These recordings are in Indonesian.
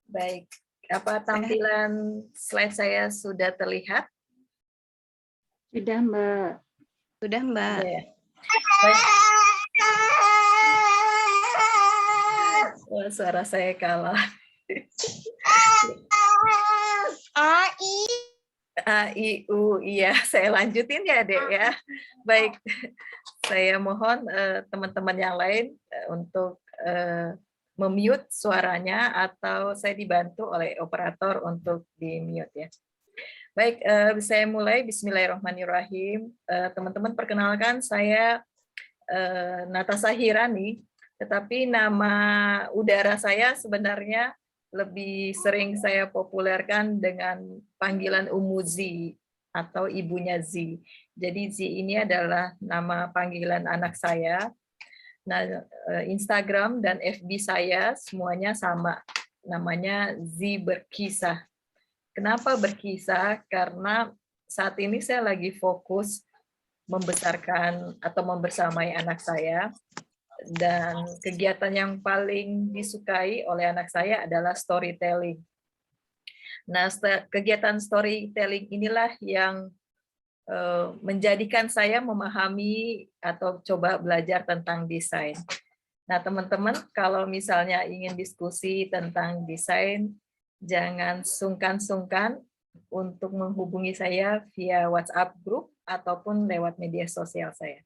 Baik, apa tampilan slide saya sudah terlihat? Sudah, Mbak. Sudah, Mbak. Ya. Baik. Oh, suara saya kalah. A, I. A, I, U, iya. Saya lanjutin ya, Dek ya. Baik, saya mohon teman-teman yang lain untuk memute suaranya atau saya dibantu oleh operator untuk di-mute ya. Baik, saya mulai. Bismillahirrahmanirrahim. Teman-teman perkenalkan saya Natasha Hirani, tetapi nama udara saya sebenarnya lebih sering saya populerkan dengan panggilan Umu Zi atau ibunya Zi. Jadi Zi ini adalah nama panggilan anak saya. Nah, Instagram dan FB saya semuanya sama, namanya Zi Berkisah. Kenapa berkisah? Karena saat ini saya lagi fokus membesarkan atau membersamai anak saya, dan kegiatan yang paling disukai oleh anak saya adalah storytelling. Nah, kegiatan storytelling inilah yang menjadikan saya memahami atau coba belajar tentang desain. Nah, teman-teman, kalau misalnya ingin diskusi tentang desain, jangan sungkan-sungkan untuk menghubungi saya via WhatsApp group ataupun lewat media sosial saya.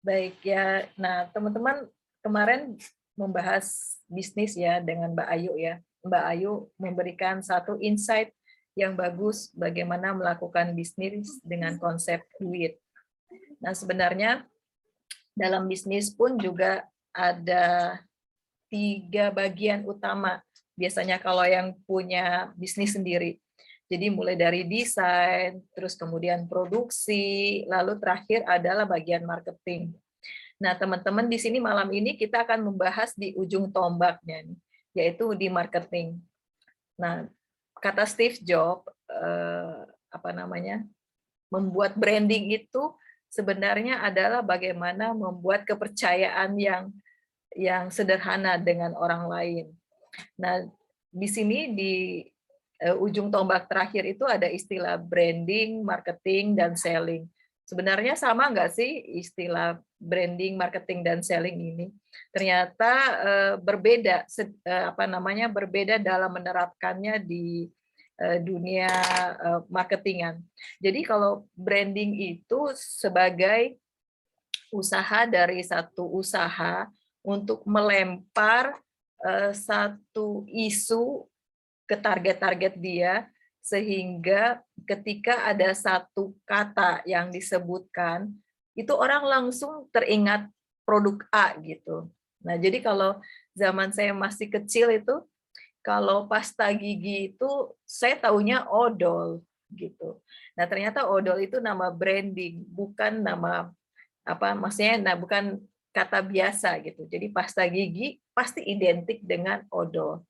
Baik ya, nah teman-teman kemarin membahas bisnis ya dengan Mbak Ayu ya. Mbak Ayu memberikan satu insight yang bagus bagaimana melakukan bisnis dengan konsep duit. Nah sebenarnya dalam bisnis pun juga ada 3 bagian utama biasanya kalau yang punya bisnis sendiri. Jadi mulai dari desain, terus kemudian produksi, lalu terakhir adalah bagian marketing. Nah, teman-teman di sini malam ini kita akan membahas di ujung tombaknya, yaitu di marketing. Nah, kata Steve Jobs, membuat branding itu sebenarnya adalah bagaimana membuat kepercayaan yang sederhana dengan orang lain. Nah, di sini di ujung tombak terakhir itu ada istilah branding, marketing, dan selling. Sebenarnya sama nggak sih istilah branding, marketing, dan selling ini? Ternyata berbeda, berbeda dalam menerapkannya di dunia marketingan. Jadi kalau branding itu sebagai usaha dari satu usaha untuk melempar satu isu ke target-target dia, sehingga ketika ada satu kata yang disebutkan, itu orang langsung teringat produk A gitu. Nah, jadi kalau zaman saya masih kecil itu, kalau pasta gigi itu saya taunya odol gitu. Nah, ternyata odol itu nama branding, bukan nama bukan kata biasa gitu. Jadi pasta gigi pasti identik dengan odol.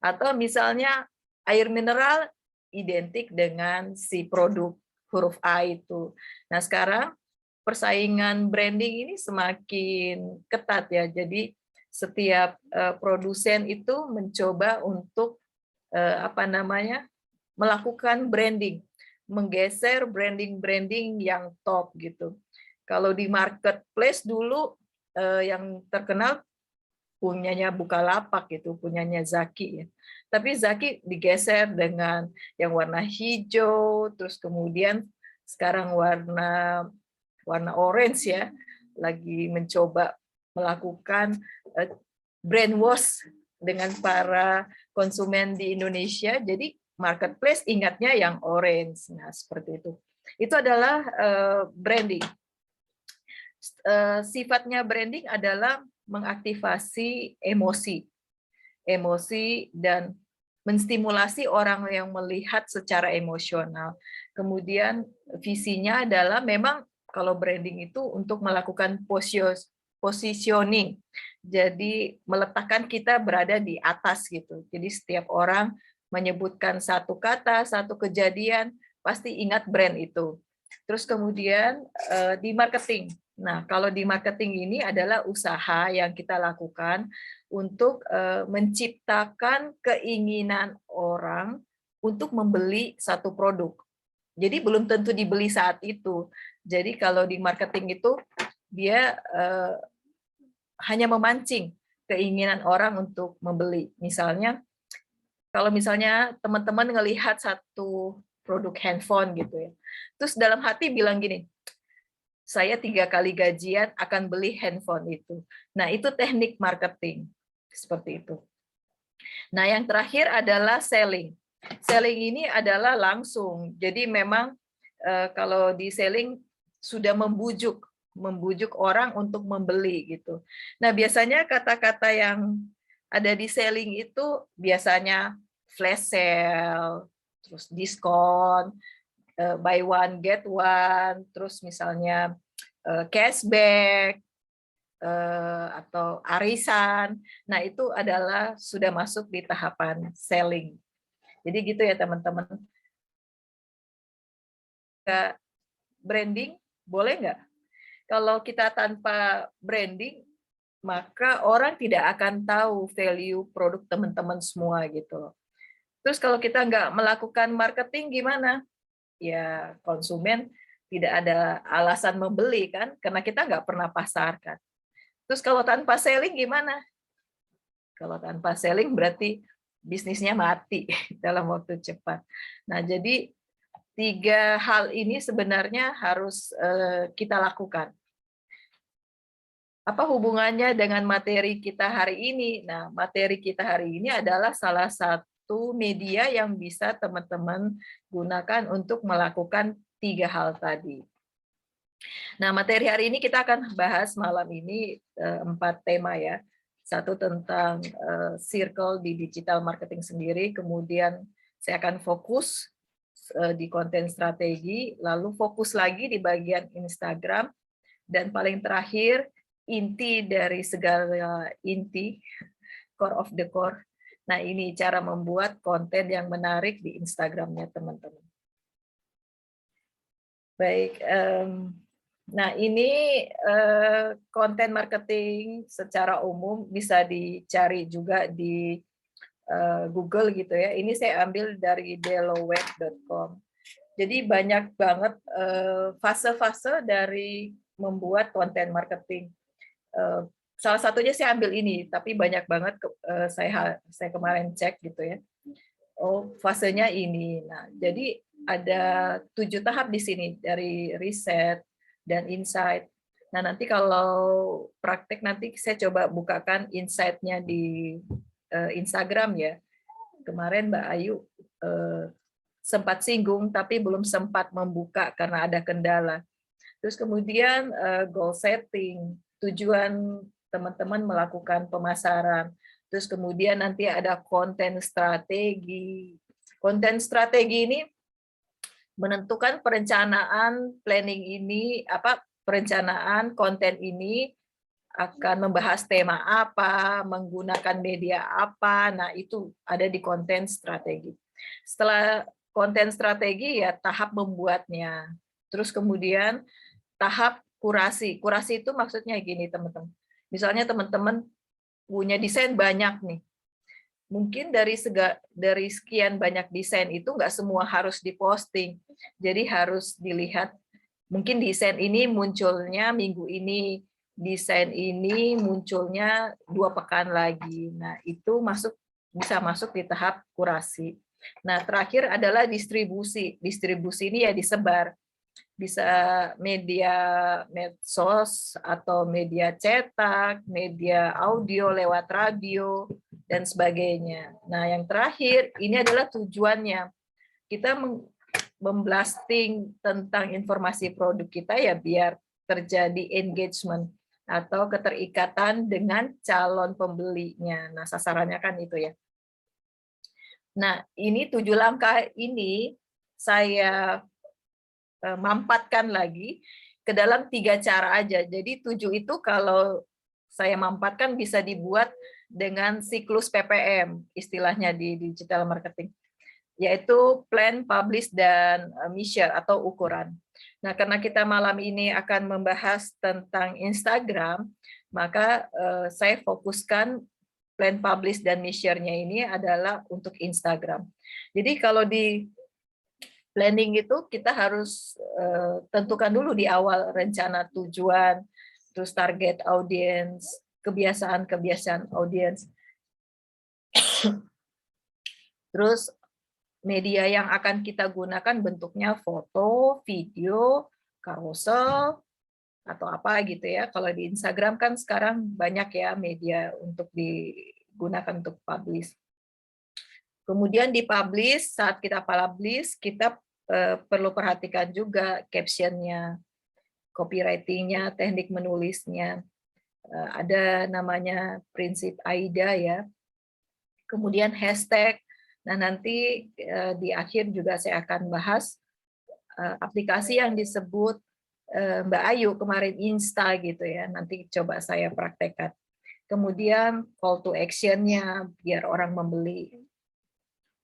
Atau misalnya air mineral identik dengan si produk huruf A itu. Nah, sekarang persaingan branding ini semakin ketat ya. Jadi setiap produsen itu mencoba untuk melakukan branding, menggeser branding-branding yang top gitu. Kalau di marketplace dulu yang terkenal punyanya Bukalapak gitu, punyanya Zaki ya. Tapi Zaki digeser dengan yang warna hijau, terus kemudian sekarang warna orange ya, lagi mencoba melakukan brand wash dengan para konsumen di Indonesia. Jadi marketplace ingatnya yang orange. Nah, seperti itu. Itu adalah branding. Sifatnya branding adalah mengaktifasi emosi dan menstimulasi orang yang melihat secara emosional. Kemudian visinya adalah memang kalau branding itu untuk melakukan positioning. Jadi meletakkan kita berada di atas gitu. Jadi setiap orang menyebutkan satu kata, satu kejadian, pasti ingat brand itu. Terus kemudian di marketing. Nah, kalau di marketing ini adalah usaha yang kita lakukan untuk menciptakan keinginan orang untuk membeli satu produk. Jadi belum tentu dibeli saat itu. Jadi kalau di marketing itu dia hanya memancing keinginan orang untuk membeli. Misalnya, kalau misalnya teman-teman ngelihat satu produk handphone gitu ya, terus dalam hati bilang gini, saya 3 kali gajian akan beli handphone itu. Nah, itu teknik marketing. Seperti itu. Nah, yang terakhir adalah selling. Selling ini adalah langsung. Jadi memang kalau di selling sudah membujuk orang untuk membeli gitu. Nah, biasanya kata-kata yang ada di selling itu biasanya flash sale, terus diskon, buy one get one, terus misalnya cashback atau arisan. Nah, itu adalah sudah masuk di tahapan selling. Jadi gitu ya teman-teman. Branding boleh nggak? Kalau kita tanpa branding, maka orang tidak akan tahu value produk teman-teman semua gitu. Terus kalau kita nggak melakukan marketing gimana? Ya konsumen tidak ada alasan membeli kan, karena kita nggak pernah pasarkan. Terus kalau tanpa selling gimana? Kalau tanpa selling berarti bisnisnya mati dalam waktu cepat. Nah, jadi 3 hal ini sebenarnya harus kita lakukan. Apa hubungannya dengan materi kita hari ini? Nah, materi kita hari ini adalah salah satu media yang bisa teman-teman gunakan untuk melakukan 3 hal tadi. Nah, materi hari ini kita akan bahas malam ini 4 tema ya. Satu tentang circle di digital marketing sendiri, kemudian saya akan fokus di konten strategi, lalu fokus lagi di bagian Instagram, dan paling terakhir inti dari segala inti, core of the core. Nah, ini cara membuat konten yang menarik di Instagramnya teman-teman. Baik, nah ini konten marketing secara umum bisa dicari juga di Google gitu ya. Ini saya ambil dari deloweb.com. Jadi banyak banget fase-fase dari membuat konten marketing. Salah satunya saya ambil ini, tapi banyak banget saya kemarin cek gitu ya. Oh, fasenya ini. Nah, jadi ada 7 tahap di sini dari riset dan insight. Nah, nanti kalau praktek nanti saya coba bukakan insight-nya di Instagram ya. Kemarin Mbak Ayu sempat singgung, tapi belum sempat membuka karena ada kendala. Terus kemudian goal setting, tujuan teman-teman melakukan pemasaran. Terus kemudian nanti ada konten strategi. Konten strategi ini menentukan perencanaan planning ini, perencanaan konten ini akan membahas tema apa, menggunakan media apa. Nah, itu ada di konten strategi. Setelah konten strategi ya tahap membuatnya. Terus kemudian tahap kurasi. Kurasi itu maksudnya gini, teman-teman. Misalnya teman-teman punya desain banyak nih. Mungkin dari sekian banyak desain itu nggak semua harus diposting. Jadi harus dilihat, mungkin desain ini munculnya minggu ini, desain ini munculnya 2 pekan lagi. Nah, itu bisa masuk di tahap kurasi. Nah, terakhir adalah distribusi. Distribusi ini ya disebar. Bisa media medsos atau media cetak, media audio lewat radio, dan sebagainya. Nah, yang terakhir, ini adalah tujuannya. Kita memblasting tentang informasi produk kita ya biar terjadi engagement atau keterikatan dengan calon pembelinya. Nah, sasarannya kan itu ya. Nah, ini 7 langkah ini saya mampatkan lagi ke dalam 3 cara aja. Jadi 7 itu kalau saya mampatkan bisa dibuat dengan siklus PPM, istilahnya di digital marketing, yaitu plan, publish, dan measure atau ukuran. Nah, karena kita malam ini akan membahas tentang Instagram, maka saya fokuskan plan publish dan share-nya ini adalah untuk Instagram. Jadi kalau di planning itu kita harus tentukan dulu di awal rencana tujuan, terus target audiens, kebiasaan-kebiasaan audiens. Terus media yang akan kita gunakan bentuknya foto, video, carousel, atau apa gitu ya. Kalau di Instagram kan sekarang banyak ya media untuk digunakan untuk publish. Kemudian di publish, saat kita publish, kita perlu perhatikan juga caption-nya, copywriting-nya, teknik menulisnya. Ada namanya prinsip AIDA ya. Kemudian hashtag. Nah, nanti di akhir juga saya akan bahas aplikasi yang disebut Mbak Ayu kemarin Insta gitu ya. Nanti coba saya praktekkan. Kemudian call to action-nya biar orang membeli.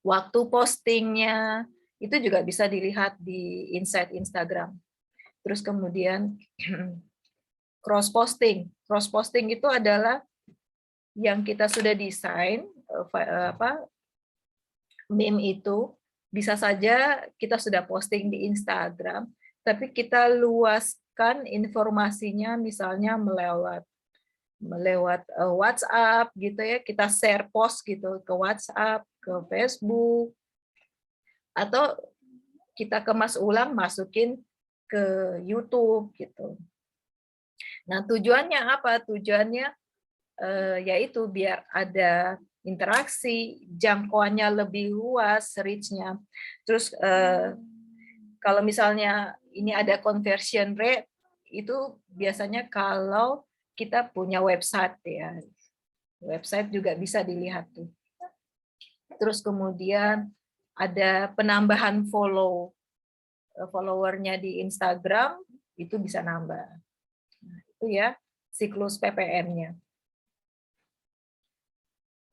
Waktu postingnya itu juga bisa dilihat di Insight Instagram. Terus kemudian cross posting. Cross posting itu adalah yang kita sudah desain meme itu bisa saja kita sudah posting di Instagram, tapi kita luaskan informasinya misalnya melewat WhatsApp gitu ya, kita share post gitu ke WhatsApp, ke Facebook, atau kita kemas ulang masukin ke YouTube gitu. Nah, tujuannya apa? Tujuannya yaitu biar ada interaksi, jangkauannya lebih luas, reach-nya. Terus kalau misalnya ini ada conversion rate, itu biasanya kalau kita punya website ya. Website juga bisa dilihat tuh. Terus kemudian ada penambahan followernya di Instagram, itu bisa nambah. Nah, itu ya siklus PPM-nya.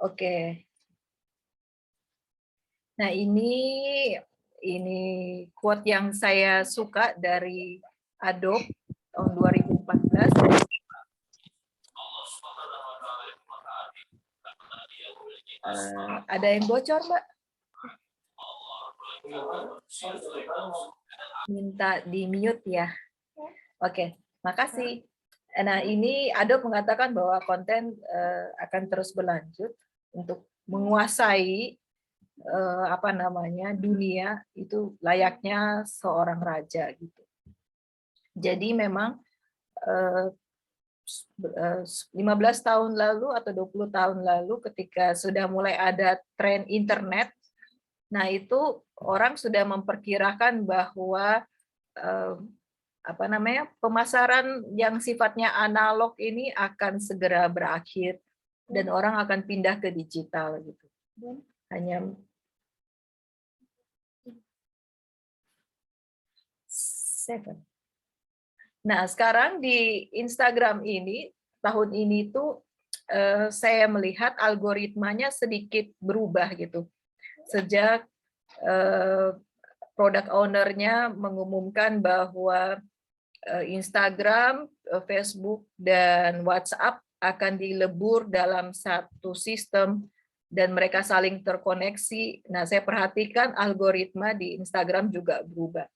Oke. Nah, ini quote yang saya suka dari Adobe tahun 2014. Ada yang bocor, Mbak? Minta di-mute ya. Oke, makasih. Nah, ini Adobe mengatakan bahwa konten akan terus berlanjut untuk menguasai dunia itu layaknya seorang raja gitu. Jadi memang 15 tahun lalu atau 20 tahun lalu ketika sudah mulai ada tren internet, nah itu orang sudah memperkirakan bahwa pemasaran yang sifatnya analog ini akan segera berakhir dan orang akan pindah ke digital gitu. Hanya Nah, sekarang di Instagram ini tahun ini tuh saya melihat algoritmanya sedikit berubah gitu. Sejak product owner-nya mengumumkan bahwa Instagram, Facebook, dan WhatsApp akan dilebur dalam satu sistem dan mereka saling terkoneksi. Nah, saya perhatikan algoritma di Instagram juga berubah.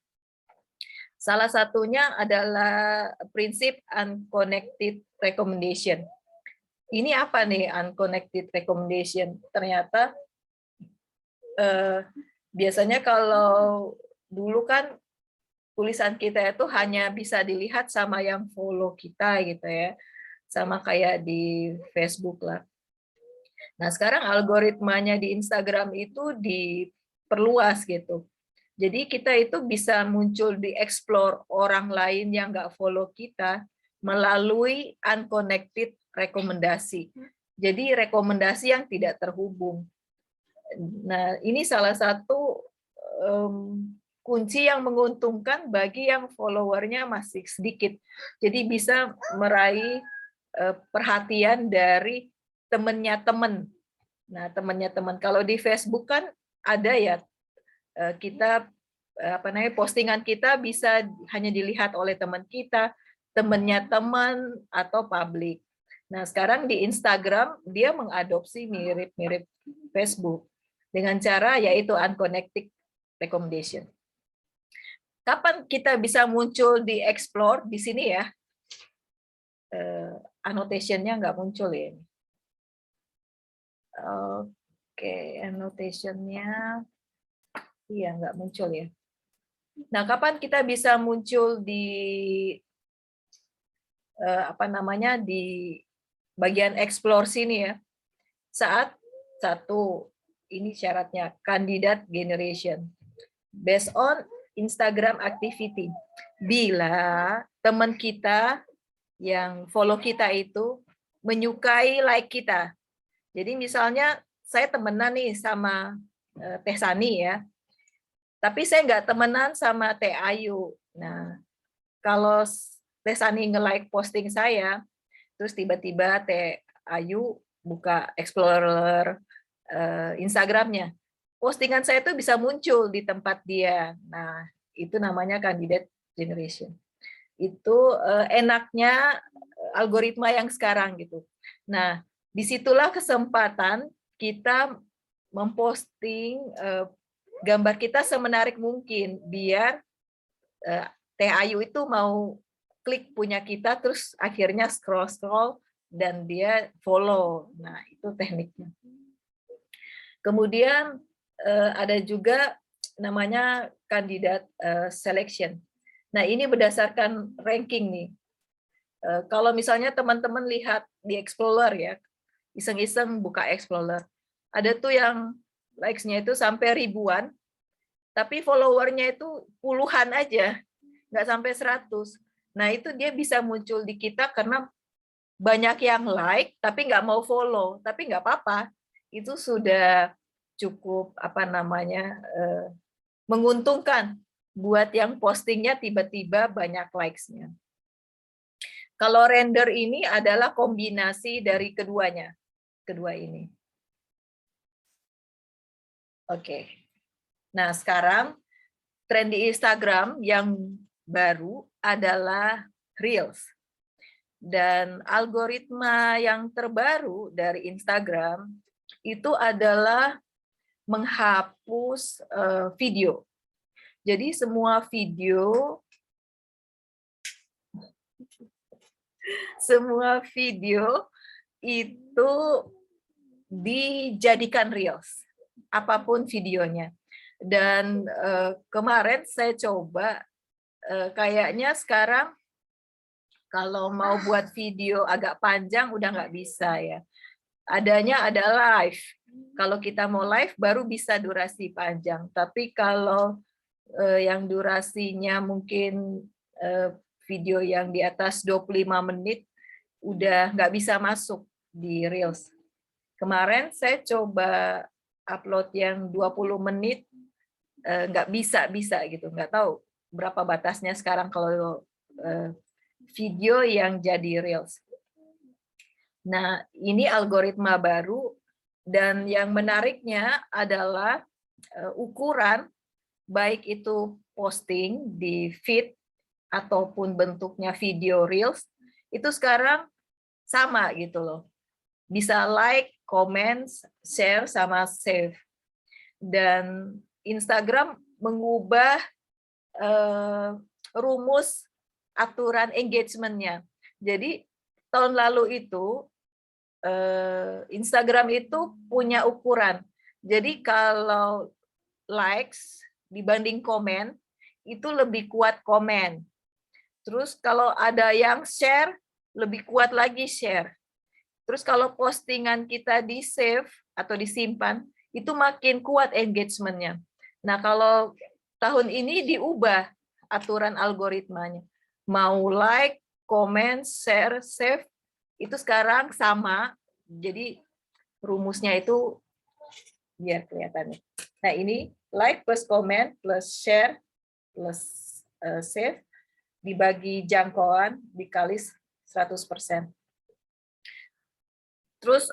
Salah satunya adalah prinsip unconnected recommendation. Ini apa nih unconnected recommendation? Ternyata biasanya kalau dulu kan tulisan kita itu hanya bisa dilihat sama yang follow kita gitu ya, sama kayak di Facebook lah. Nah, sekarang algoritmanya di Instagram itu diperluas gitu. Jadi kita itu bisa muncul di explore orang lain yang nggak follow kita melalui unconnected rekomendasi. Jadi rekomendasi yang tidak terhubung. Nah, ini salah satu kunci yang menguntungkan bagi yang followernya masih sedikit. Jadi bisa meraih perhatian dari temannya teman. Nah, temannya teman. Kalau di Facebook kan ada ya, kita postingan kita bisa hanya dilihat oleh teman kita, temannya teman, atau publik. Nah, sekarang di Instagram dia mengadopsi mirip-mirip Facebook dengan cara yaitu unconnected recommendation. Kapan kita bisa muncul di explore di sini ya? Annotation-nya nggak muncul ya. Oke, annotation-nya iya nggak muncul ya. Nah, kapan kita bisa muncul di di bagian explore sini ya? Saat satu, ini syaratnya candidate generation based on Instagram activity. Bila teman kita yang follow kita itu menyukai like kita. Jadi misalnya saya temenan nih sama Teh Sani ya, tapi saya nggak temenan sama Teh Ayu. Nah, kalau Teh Sani nge-like posting saya, terus tiba-tiba Teh Ayu buka Explorer Instagramnya, postingan saya itu bisa muncul di tempat dia. Nah, itu namanya candidate generation. Itu enaknya algoritma yang sekarang gitu. Nah, disitulah kesempatan kita memposting gambar kita semenarik mungkin biar Teh Ayu itu mau klik punya kita terus akhirnya scroll dan dia follow. Nah, itu tekniknya. Kemudian ada juga namanya kandidat selection. Nah, ini berdasarkan ranking nih. Kalau misalnya teman-teman lihat di Explorer ya, iseng-iseng buka Explorer, ada tuh yang likes-nya itu sampai ribuan, tapi follower-nya itu puluhan aja, nggak sampai 100. Nah, itu dia bisa muncul di kita karena banyak yang like, tapi nggak mau follow, tapi nggak apa-apa. Itu sudah cukup menguntungkan buat yang postingnya tiba-tiba banyak likes-nya. Kalau render ini adalah kombinasi dari keduanya, kedua ini. Oke. Nah, sekarang tren di Instagram yang baru adalah Reels. Dan algoritma yang terbaru dari Instagram itu adalah menghapus video. Jadi semua video itu dijadikan Reels, apapun videonya. Dan kemarin saya coba, kayaknya sekarang kalau mau buat video agak panjang udah nggak bisa ya. Adanya ada live. Kalau kita mau live baru bisa durasi panjang. Tapi kalau yang durasinya mungkin video yang di atas 25 menit udah nggak bisa masuk di Reels. Kemarin saya coba upload yang 20 menit nggak bisa gitu, nggak tahu berapa batasnya sekarang kalau video yang jadi Reels. Nah, ini algoritma baru dan yang menariknya adalah ukuran baik itu posting di feed ataupun bentuknya video Reels itu sekarang sama gitu loh. Bisa like, comment, share, sama save. Dan Instagram mengubah rumus aturan engagement-nya. Jadi tahun lalu itu Instagram itu punya ukuran. Jadi kalau likes dibanding komen, itu lebih kuat komen. Terus kalau ada yang share, lebih kuat lagi share. Terus kalau postingan kita di-save atau disimpan, itu makin kuat engagement-nya. Nah, kalau tahun ini diubah aturan algoritmanya. Mau like, comment, share, save, itu sekarang sama. Jadi rumusnya itu biar kelihatan. Nah, ini like plus comment plus share plus save dibagi jangkauan dikali 100%. Terus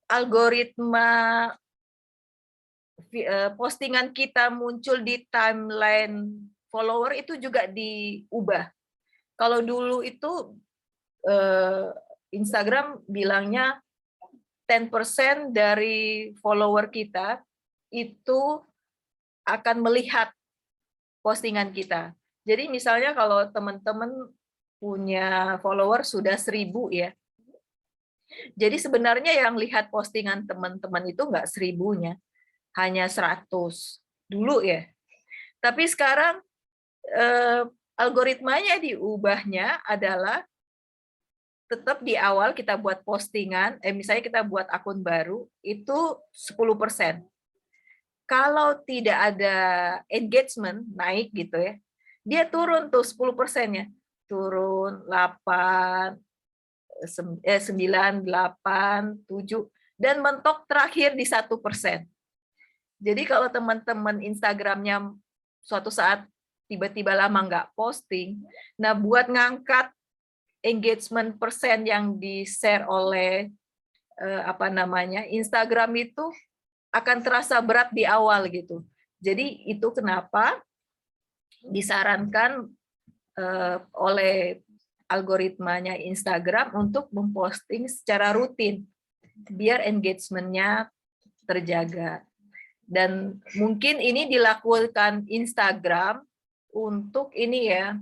algoritma postingan kita muncul di timeline follower itu juga diubah. Kalau dulu itu Instagram bilangnya 10% dari follower kita itu akan melihat postingan kita. Jadi misalnya kalau teman-teman punya follower sudah 1000 ya. Jadi sebenarnya yang lihat postingan teman-teman itu nggak 1000-nya, hanya 100 dulu ya. Tapi sekarang algoritmanya diubahnya adalah tetap di awal kita buat postingan, misalnya kita buat akun baru, itu 10%. Kalau tidak ada engagement, naik gitu ya, dia turun tuh 10%-nya. Turun 8, 9, 8, 7, dan mentok terakhir di 1%. Jadi kalau teman-teman Instagramnya suatu saat tiba-tiba lama nggak posting, nah buat ngangkat engagement persen yang di-share oleh Instagram itu akan terasa berat di awal gitu. Jadi itu kenapa disarankan oleh algoritmanya Instagram untuk memposting secara rutin biar engagement-nya terjaga. Dan mungkin ini dilakukan Instagram untuk ini ya,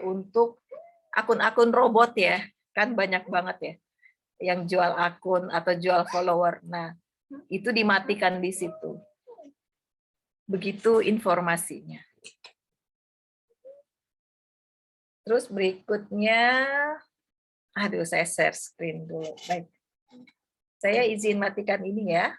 untuk akun-akun robot ya, kan banyak banget ya yang jual akun atau jual follower. Nah, itu dimatikan di situ. Begitu informasinya. Terus berikutnya, aduh saya share screen dulu. Baik. Saya izin matikan ini ya.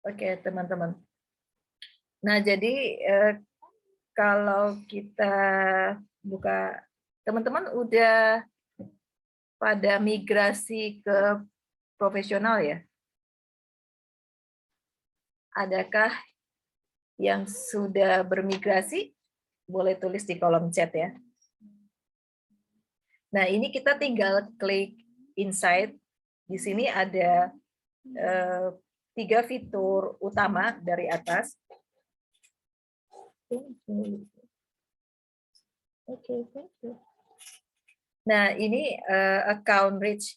Oke, teman-teman. Nah, jadi kalau kita buka, teman-teman udah pada migrasi ke profesional ya? Adakah yang sudah bermigrasi? Boleh tulis di kolom chat ya. Nah, ini kita tinggal klik Insight. Di sini ada 3 fitur utama dari atas. Nah, ini account reach.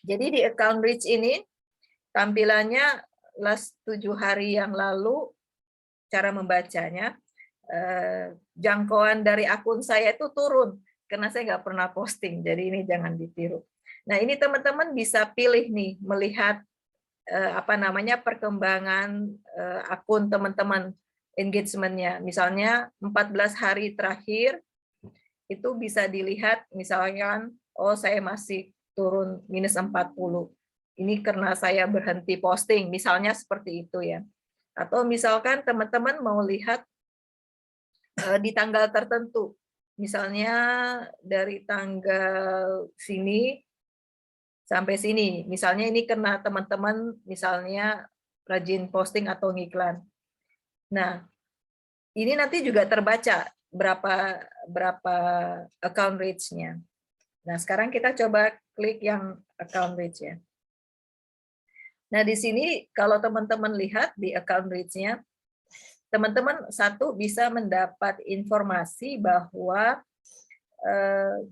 Jadi di account reach ini tampilannya last 7 hari yang lalu cara membacanya, jangkauan dari akun saya itu turun karena saya nggak pernah posting, jadi ini jangan ditiru. Nah, ini teman-teman bisa pilih nih melihat perkembangan akun teman-teman, engagement-nya. Misalnya 14 hari terakhir itu bisa dilihat, misalnya oh saya masih turun minus 40. Ini karena saya berhenti posting, misalnya seperti itu ya. Atau misalkan teman-teman mau lihat di tanggal tertentu, misalnya dari tanggal sini sampai sini, misalnya ini karena teman-teman misalnya rajin posting atau ngiklan. Nah, ini nanti juga terbaca berapa account reach-nya. Nah, sekarang kita coba klik yang account reach ya. Nah, di sini kalau teman-teman lihat di account reach-nya, teman-teman satu bisa mendapat informasi bahwa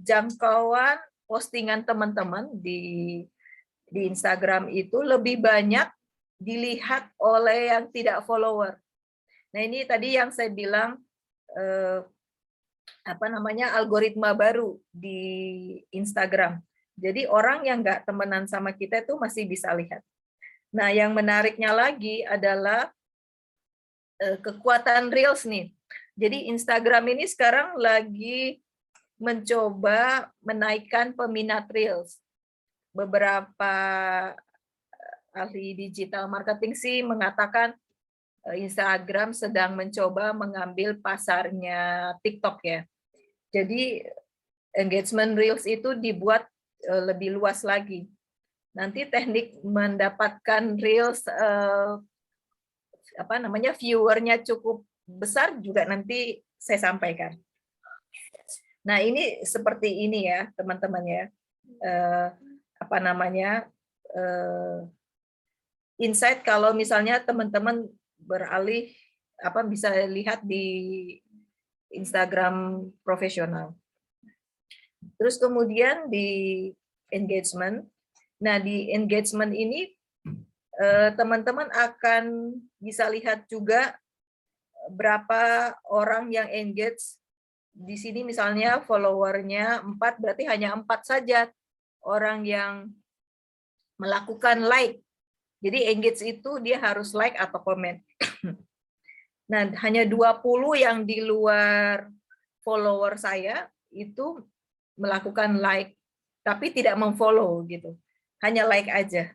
jangkauan postingan teman-teman di Instagram itu lebih banyak dilihat oleh yang tidak follower. Nah, ini tadi yang saya bilang algoritma baru di Instagram. Jadi orang yang nggak temenan sama kita itu masih bisa lihat. Nah, yang menariknya lagi adalah kekuatan Reels nih. Jadi Instagram ini sekarang lagi mencoba menaikkan peminat Reels. Beberapa ahli digital marketing sih mengatakan Instagram sedang mencoba mengambil pasarnya TikTok ya. Jadi engagement reels itu dibuat lebih luas lagi. Nanti teknik mendapatkan reels viewernya cukup besar juga nanti saya sampaikan. Nah, ini seperti ini ya, teman-teman ya. Insight kalau misalnya teman-teman beralih bisa lihat di Instagram profesional. Terus kemudian di engagement. Nah, di engagement ini teman-teman akan bisa lihat juga berapa orang yang engage. Di sini misalnya followernya 4, berarti hanya 4 saja orang yang melakukan like. Jadi engage itu dia harus like atau komen. Nah, hanya 20 yang di luar follower saya itu melakukan like, tapi tidak memfollow gitu. Hanya like aja.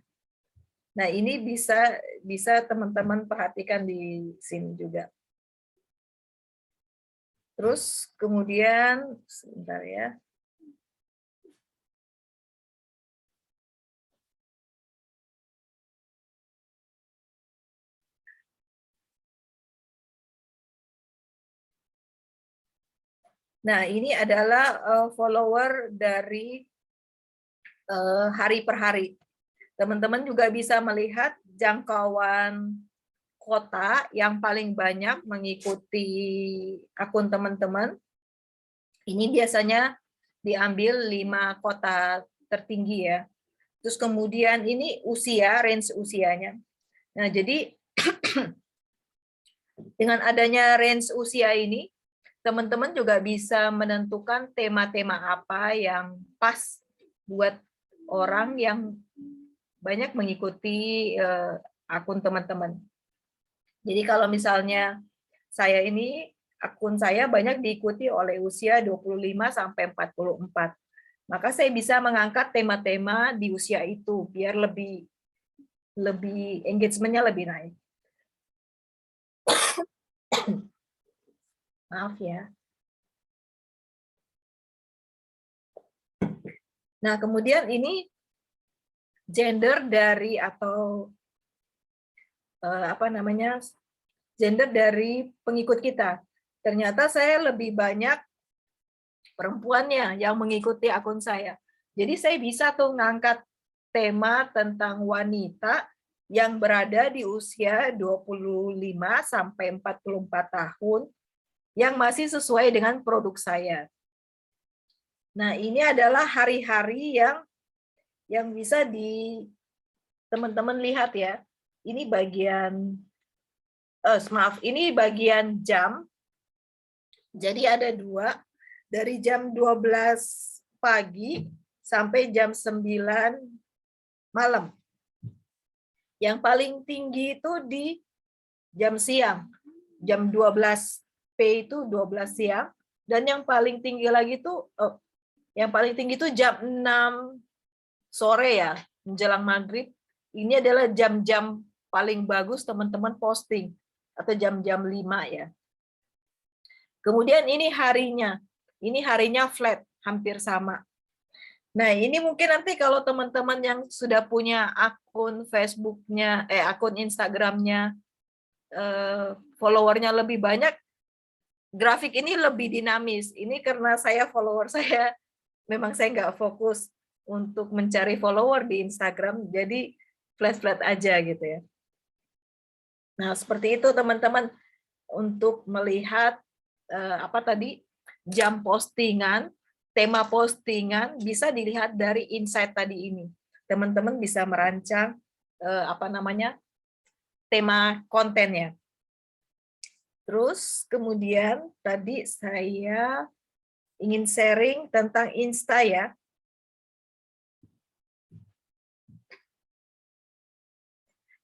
Nah, ini bisa teman-teman perhatikan di sini juga. Terus kemudian sebentar ya. Nah, ini adalah follower dari hari per hari. Teman-teman juga bisa melihat jangkauan kota yang paling banyak mengikuti akun teman-teman. Ini biasanya diambil 5 kota tertinggi ya. Terus kemudian ini usia, range usianya. Nah, jadi dengan adanya range usia ini, teman-teman juga bisa menentukan tema-tema apa yang pas buat orang yang banyak mengikuti akun teman-teman. Jadi kalau misalnya saya ini, akun saya banyak diikuti oleh usia 25 sampai 44. Maka saya bisa mengangkat tema-tema di usia itu biar lebih engagement-nya lebih naik. Maaf ya. Nah, kemudian ini gender dari gender dari pengikut kita. Ternyata saya lebih banyak perempuannya yang mengikuti akun saya. Jadi saya bisa tuh ngangkat tema tentang wanita yang berada di usia 25 sampai 44 tahun yang masih sesuai dengan produk saya. Nah, ini adalah hari-hari yang bisa teman-teman lihat ya. Ini bagian ini bagian jam. Jadi ada 2 dari jam 12 pagi sampai jam 9 malam. Yang paling tinggi itu di jam siang. Jam 12 P itu 12 siang, dan yang paling tinggi lagi itu jam 6 sore ya, menjelang maghrib. Ini adalah jam-jam paling bagus teman-teman posting, atau jam-jam 5 ya. Kemudian ini harinya flat, hampir sama. Nah, ini mungkin nanti kalau teman-teman yang sudah punya akun Facebook-nya, akun Instagram-nya, followernya lebih banyak, grafik ini lebih dinamis. Ini karena follower saya, memang saya nggak fokus untuk mencari follower di Instagram, jadi flat-flat aja gitu ya. Nah, seperti itu teman-teman, untuk melihat jam postingan, tema postingan bisa dilihat dari insight tadi ini. Teman-teman bisa merancang tema kontennya. Terus kemudian tadi saya ingin sharing tentang Insta ya.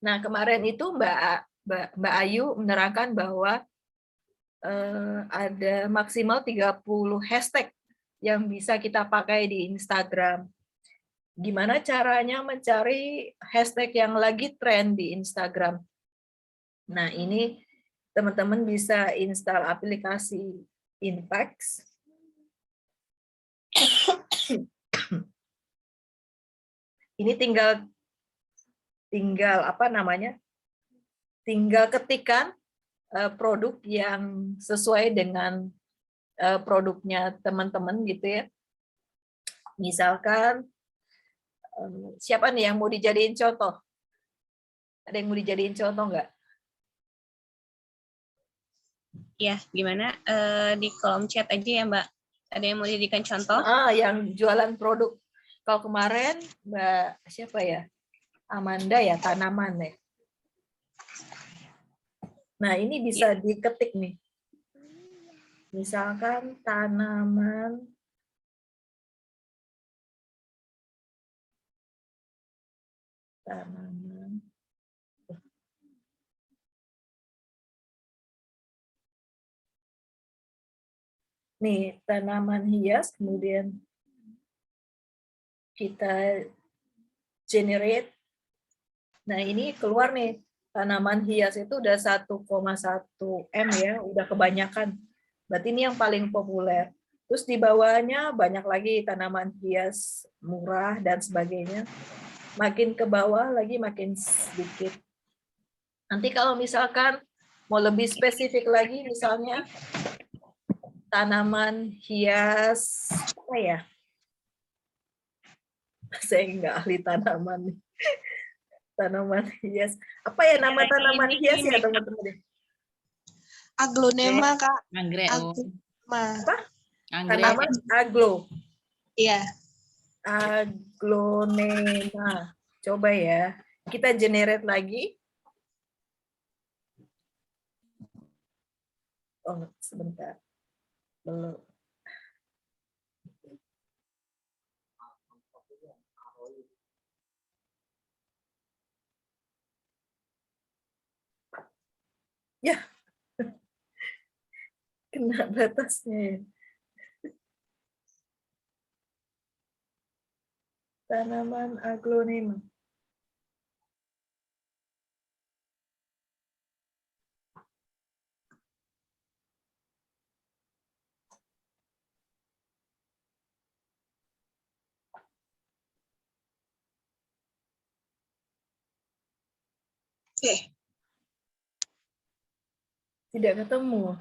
Nah, kemarin itu Mbak Ayu menerangkan bahwa ada maksimal 30 hashtag yang bisa kita pakai di Instagram. Gimana caranya mencari hashtag yang lagi tren di Instagram? Nah, ini teman-teman bisa install aplikasi Inpex. Ini tinggal apa namanya? Tinggal ketikkan produk yang sesuai dengan produknya teman-teman gitu ya. Misalkan siapa nih yang mau dijadiin contoh? Ada yang mau dijadiin contoh nggak? Ya, gimana? Di kolom chat aja ya, Mbak. Ada yang mau dijadikan contoh? Yang jualan produk. Kalau kemarin Mbak siapa ya? Amanda ya, tanaman ya. Nah, ini bisa diketik nih. Misalkan tanaman nih, tanaman hias, kemudian kita generate. Nah, ini keluar nih, tanaman hias itu udah 1,1 M ya, udah kebanyakan. Berarti ini yang paling populer. Terus di bawahnya banyak lagi tanaman hias murah dan sebagainya. Makin ke bawah lagi makin sedikit. Nanti kalau misalkan mau lebih spesifik lagi, misalnya tanaman hias apa ya? Saya nggak ahli tanaman nih. Tanaman hias. Apa ya nama tanaman hias ya teman-teman? Aglonema, Kak. Anggrek. Apa? Tanaman aglo. Iya. Aglonema. Coba ya. Kita generate lagi. Oh, sebentar. Belum. Ya. Kena batasnya. Tanaman aglonema. Oke. Tidak ketemu.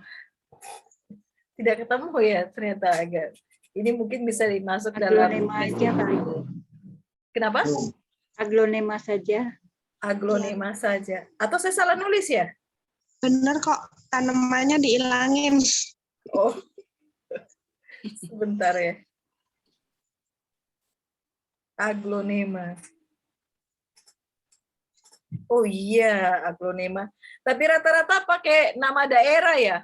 Tidak ketemu ya ternyata agak. Ini mungkin bisa dimasuk dalam. Aglonema aja kali. Kenapa? Aglonema saja. Aglonema saja. Atau saya salah nulis ya? Bener kok, tanamannya dihilangin. Oh, sebentar ya. Aglonema. Oh iya, aglonema. Tapi rata-rata pakai nama daerah ya?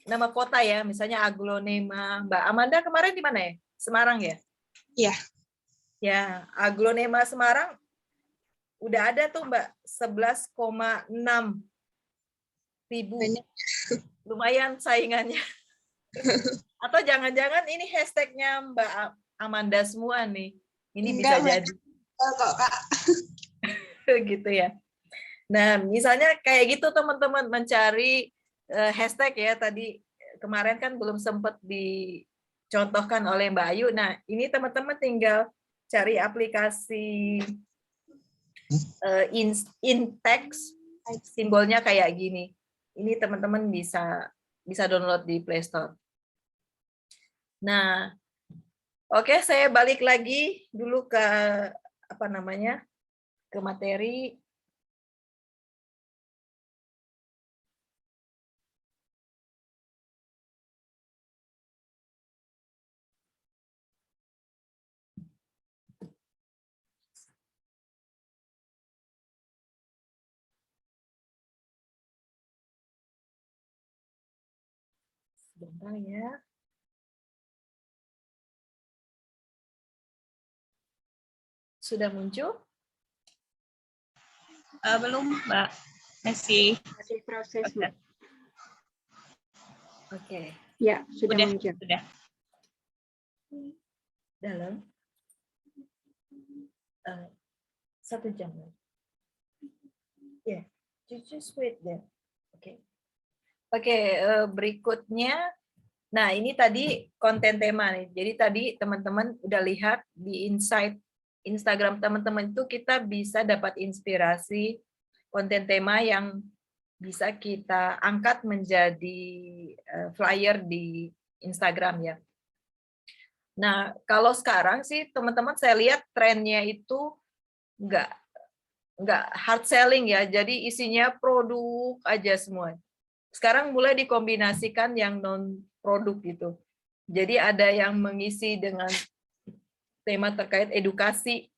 Nama kota ya, misalnya aglonema. Mbak Amanda kemarin di mana ya? Semarang ya? Iya. Ya, aglonema Semarang udah ada tuh Mbak, 11,6 ribu. Banyak. Lumayan saingannya. Atau jangan-jangan ini hashtagnya Mbak Amanda semua nih. Ini bisa jadi. Kok, Kak. Gitu ya. Nah, misalnya kayak gitu teman-teman, mencari hashtag ya, tadi kemarin kan belum sempat dicontohkan oleh Mbak Ayu. Nah, ini teman-teman tinggal cari aplikasi in-text, simbolnya kayak gini. Ini teman-teman bisa download di Play Store. Nah, oke, saya balik lagi dulu ke apa namanya? Ke materi. Sebentar ya. Sudah muncul? Belum, Mbak. Masih Proses, Mbak. Oke. Ya, sudah udah, muncul. sudah. Dalam 1 jam. Ya, just wait there. Oke. Oke, berikutnya. Nah, ini tadi konten tema nih. Jadi tadi teman-teman udah lihat di insight Instagram teman-teman itu kita bisa dapat inspirasi konten tema yang bisa kita angkat menjadi flyer di Instagram ya. Nah, kalau sekarang sih teman-teman saya lihat trennya itu nggak hard selling ya, jadi isinya produk aja semua. Sekarang mulai dikombinasikan yang non produk gitu. Jadi ada yang mengisi dengan tema terkait edukasi,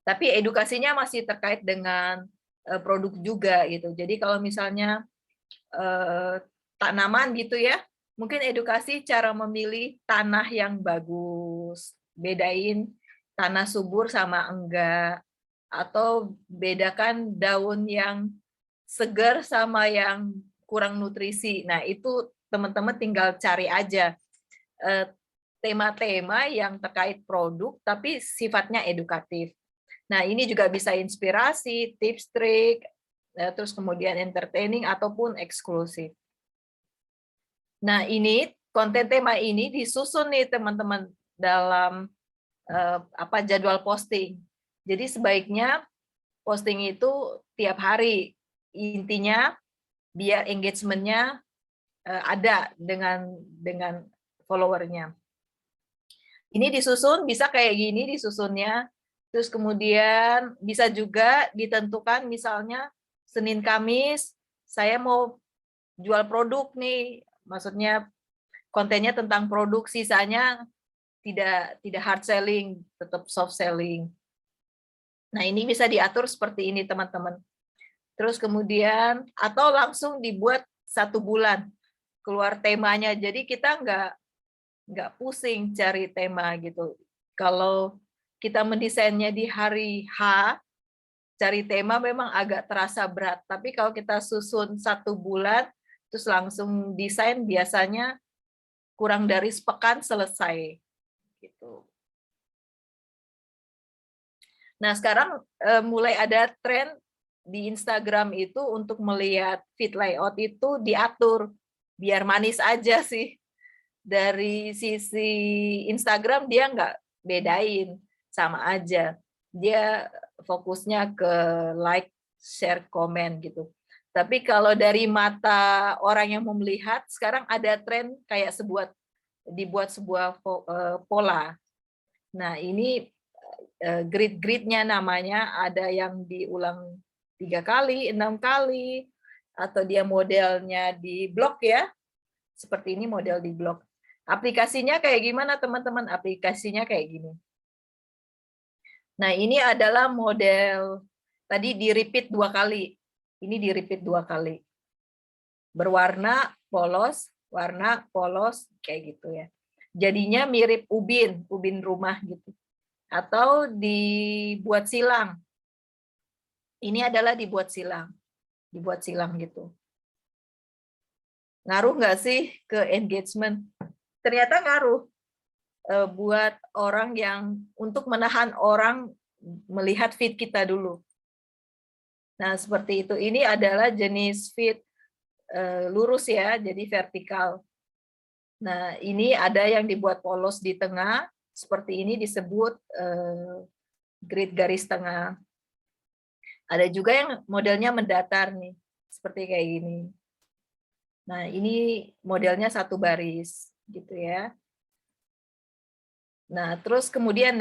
tapi edukasinya masih terkait dengan produk juga gitu. Jadi kalau misalnya tanaman gitu ya, mungkin edukasi cara memilih tanah yang bagus, bedain tanah subur sama enggak, atau bedakan daun yang segar sama yang kurang nutrisi. Nah, itu teman-teman tinggal cari aja tema-tema yang terkait produk tapi sifatnya edukatif. Nah, ini juga bisa inspirasi, tips, trik, terus kemudian entertaining ataupun eksklusif. Nah, ini konten tema ini disusun nih teman-teman dalam jadwal posting. Jadi sebaiknya posting itu tiap hari. Intinya biar engagement-nya ada dengan followernya. Ini disusun bisa kayak gini disusunnya. Terus kemudian bisa juga ditentukan misalnya Senin Kamis saya mau jual produk nih, maksudnya kontennya tentang produk, sisanya tidak hard selling, tetap soft selling. Nah, ini bisa diatur seperti ini teman-teman. Terus kemudian atau langsung dibuat 1 bulan keluar temanya, jadi kita nggak pusing cari tema gitu. Kalau kita mendesainnya di hari H, cari tema memang agak terasa berat. Tapi kalau kita susun 1 bulan, terus langsung desain, biasanya kurang dari sepekan selesai. Gitu. Nah, sekarang mulai ada tren di Instagram itu untuk melihat feed layout itu diatur, biar manis aja sih. Dari sisi Instagram dia nggak bedain, sama aja. Dia fokusnya ke like, share, komen gitu. Tapi kalau dari mata orang yang mau melihat, sekarang ada tren kayak dibuat sebuah pola. Nah, ini grid-gridnya namanya, ada yang diulang 3 kali, 6 kali, atau dia modelnya di blok ya. Seperti ini model di blok. Aplikasinya kayak gimana teman-teman? Aplikasinya kayak gini. Nah, ini adalah model tadi di repeat 2 kali. Ini di repeat 2 kali. Berwarna polos, warna polos kayak gitu ya. Jadinya mirip ubin rumah gitu. Atau dibuat silang. Ini adalah dibuat silang gitu. Ngaruh nggak sih ke engagement? Ternyata ngaruh buat orang yang untuk menahan orang melihat feed kita dulu. Nah, seperti itu. Ini adalah jenis feed lurus ya, jadi vertikal. Nah, ini ada yang dibuat polos di tengah, seperti ini disebut grid garis tengah. Ada juga yang modelnya mendatar nih, seperti kayak gini. Nah, ini modelnya 1 baris gitu ya. Nah, terus kemudian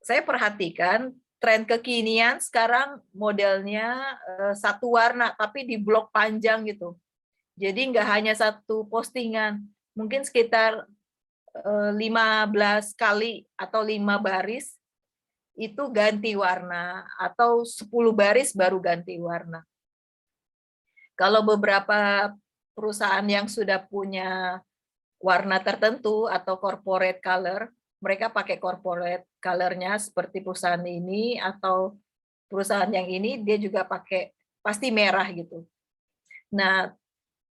saya perhatikan tren kekinian sekarang modelnya 1 warna tapi di blok panjang gitu. Jadi nggak hanya 1 postingan, mungkin sekitar 15 kali atau 5 baris itu ganti warna, atau 10 baris baru ganti warna. Kalau beberapa perusahaan yang sudah punya warna tertentu atau corporate color, mereka pakai corporate color-nya seperti perusahaan ini, atau perusahaan yang ini dia juga pakai pasti merah gitu. Nah,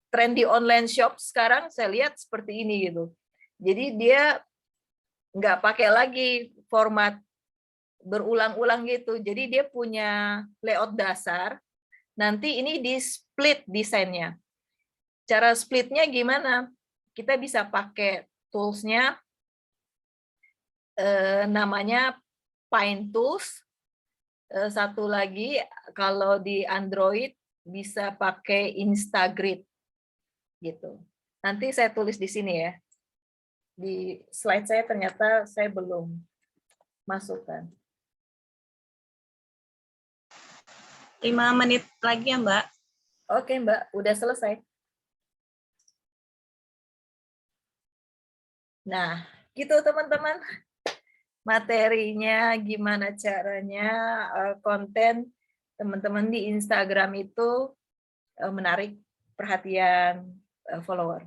tren di online shop sekarang saya lihat seperti ini gitu. Jadi dia nggak pakai lagi format berulang-ulang gitu. Jadi dia punya layout dasar. Nanti ini di split desainnya. Cara splitnya gimana? Kita bisa pakai tools-nya namanya Pine Tools. Satu lagi kalau di Android bisa pakai Instagrid gitu. Nanti saya tulis di sini ya. Di slide saya ternyata saya belum masukkan. 5 menit lagi ya, Mbak. Oke, Mbak, udah selesai. Nah, gitu teman-teman. Materinya gimana caranya konten teman-teman di Instagram itu menarik perhatian follower.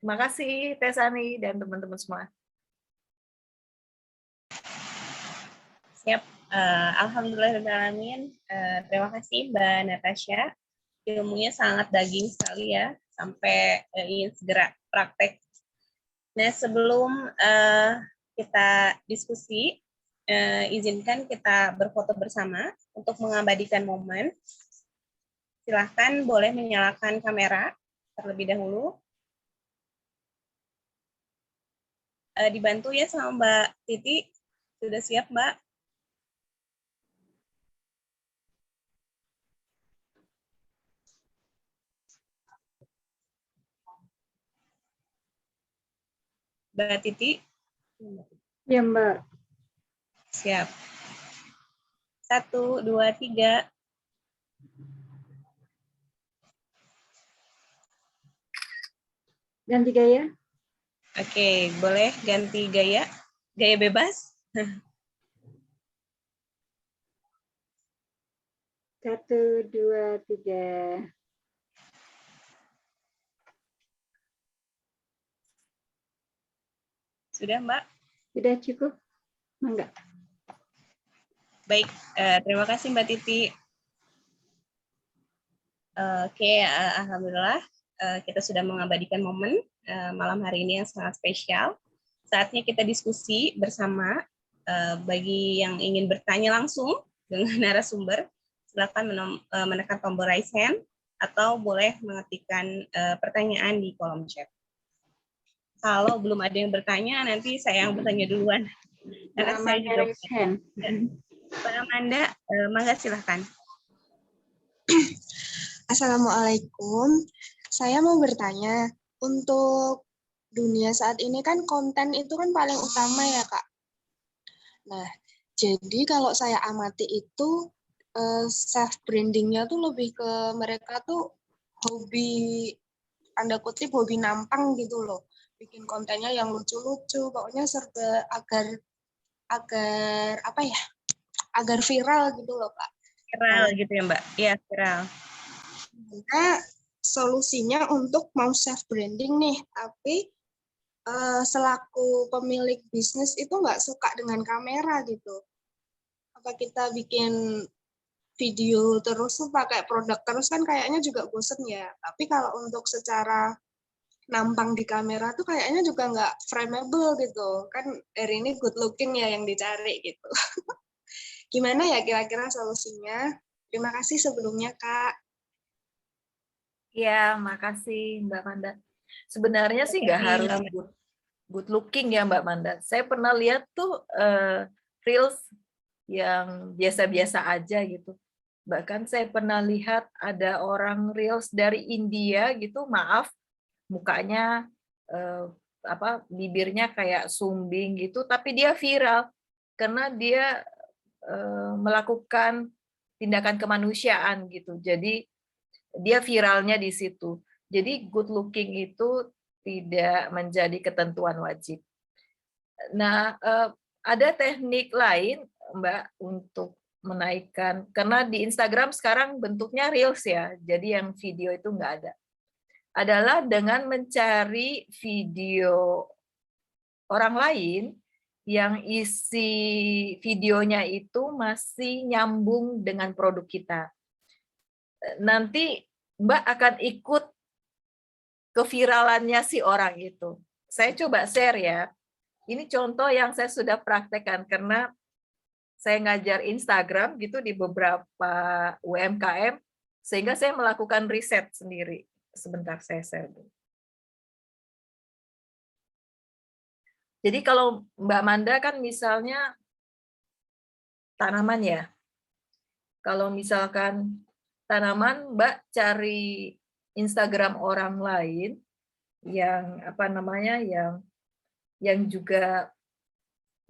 Terima kasih Tesani dan teman-teman semua. Siap. Alhamdulillahirrahmanirrahim. Terima kasih Mbak Natasha. Ilmunya sangat daging sekali ya, sampai ingin segera praktek. Nah, sebelum kita diskusi, izinkan kita berfoto bersama untuk mengabadikan momen. Silahkan boleh menyalakan kamera terlebih dahulu. Dibantu ya sama Mbak Titi. Sudah siap, Mbak? Mbak Titi? Ya, Mbak. Siap. 1, 2, 3. Ganti gaya. Oke, boleh ganti gaya? Gaya bebas? 1, 2, 3. Sudah, Mbak? Sudah cukup? Enggak. Baik, terima kasih Mbak Titi. Oke, alhamdulillah kita sudah mengabadikan momen malam hari ini yang sangat spesial. Saatnya kita diskusi bersama. Bagi yang ingin bertanya langsung dengan narasumber, silakan menekan tombol raise hand atau boleh mengetikkan pertanyaan di kolom chat. Kalau belum ada yang bertanya, nanti saya yang bertanya duluan. Karena saya juga raise hand. Mbak Amanda, mangga silahkan. Assalamualaikum. Saya mau bertanya, untuk dunia saat ini kan konten itu kan paling utama ya, Kak. Nah, jadi kalau saya amati itu self brandingnya tuh lebih ke mereka tuh hobi, tanda kutip hobi nampang gitu loh. Bikin kontennya yang lucu-lucu, pokoknya serba agar apa ya? Agar viral gitu loh, Kak. Viral gitu ya, Mbak? Iya, viral. Nah, solusinya untuk mau self branding nih, tapi selaku pemilik bisnis itu nggak suka dengan kamera gitu. Apa kita bikin video terus tuh pakai produk terus kan kayaknya juga bosen ya. Tapi kalau untuk secara nampang di kamera tuh kayaknya juga nggak frameable gitu. Kan hari ini good looking ya yang dicari gitu. Gimana ya kira-kira solusinya? Terima kasih sebelumnya, Kak. Ya, makasih Mbak Manda. Sebenarnya sih nggak harus good looking ya Mbak Manda. Saya pernah lihat tuh reels yang biasa-biasa aja gitu. Bahkan saya pernah lihat ada orang reels dari India gitu, maaf, mukanya bibirnya kayak sumbing gitu, tapi dia viral karena dia melakukan tindakan kemanusiaan gitu. Jadi dia viralnya di situ. Jadi good looking itu tidak menjadi ketentuan wajib. Nah, ada teknik lain, Mbak, untuk menaikkan, karena di Instagram sekarang bentuknya reels ya, jadi yang video itu nggak ada. Adalah dengan mencari video orang lain yang isi videonya itu masih nyambung dengan produk kita. Nanti Mbak akan ikut keviralannya si orang itu. Saya coba share ya. Ini contoh yang saya sudah praktekkan karena saya ngajar Instagram gitu di beberapa UMKM, sehingga saya melakukan riset sendiri. Sebentar saya share dulu. Jadi kalau Mbak Manda kan misalnya tanaman ya. Kalau misalkan tanaman, Mbak cari Instagram orang lain yang apa namanya, yang juga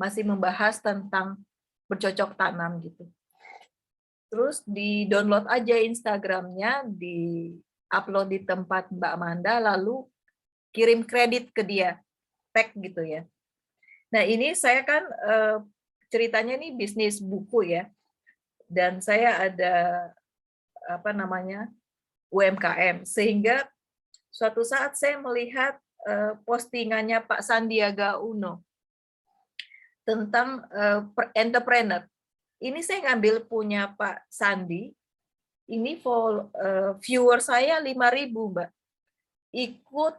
masih membahas tentang bercocok tanam gitu. Terus di-download aja Instagramnya, di-upload di tempat Mbak Manda, lalu kirim kredit ke dia, tag gitu ya. Nah ini saya kan ceritanya nih bisnis buku ya, dan saya ada apa namanya UMKM, sehingga suatu saat saya melihat postingannya Pak Sandiaga Uno tentang entrepreneur. Ini saya ngambil punya Pak Sandi, ini viewer saya 5.000 Mbak, ikut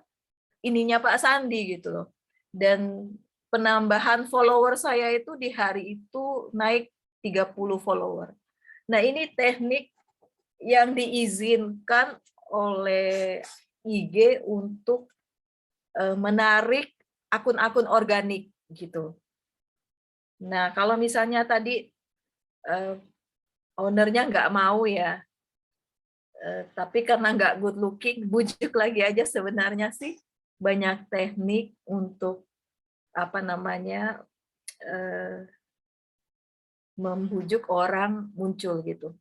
ininya Pak Sandi gitu loh. Dan penambahan follower saya itu di hari itu naik 30 follower. Nah ini teknik yang diizinkan oleh IG untuk menarik akun-akun organik gitu. Nah kalau misalnya tadi ownernya nggak mau ya, tapi karena nggak good looking, bujuk lagi aja, sebenarnya sih banyak teknik untuk apa namanya membujuk orang muncul gitu.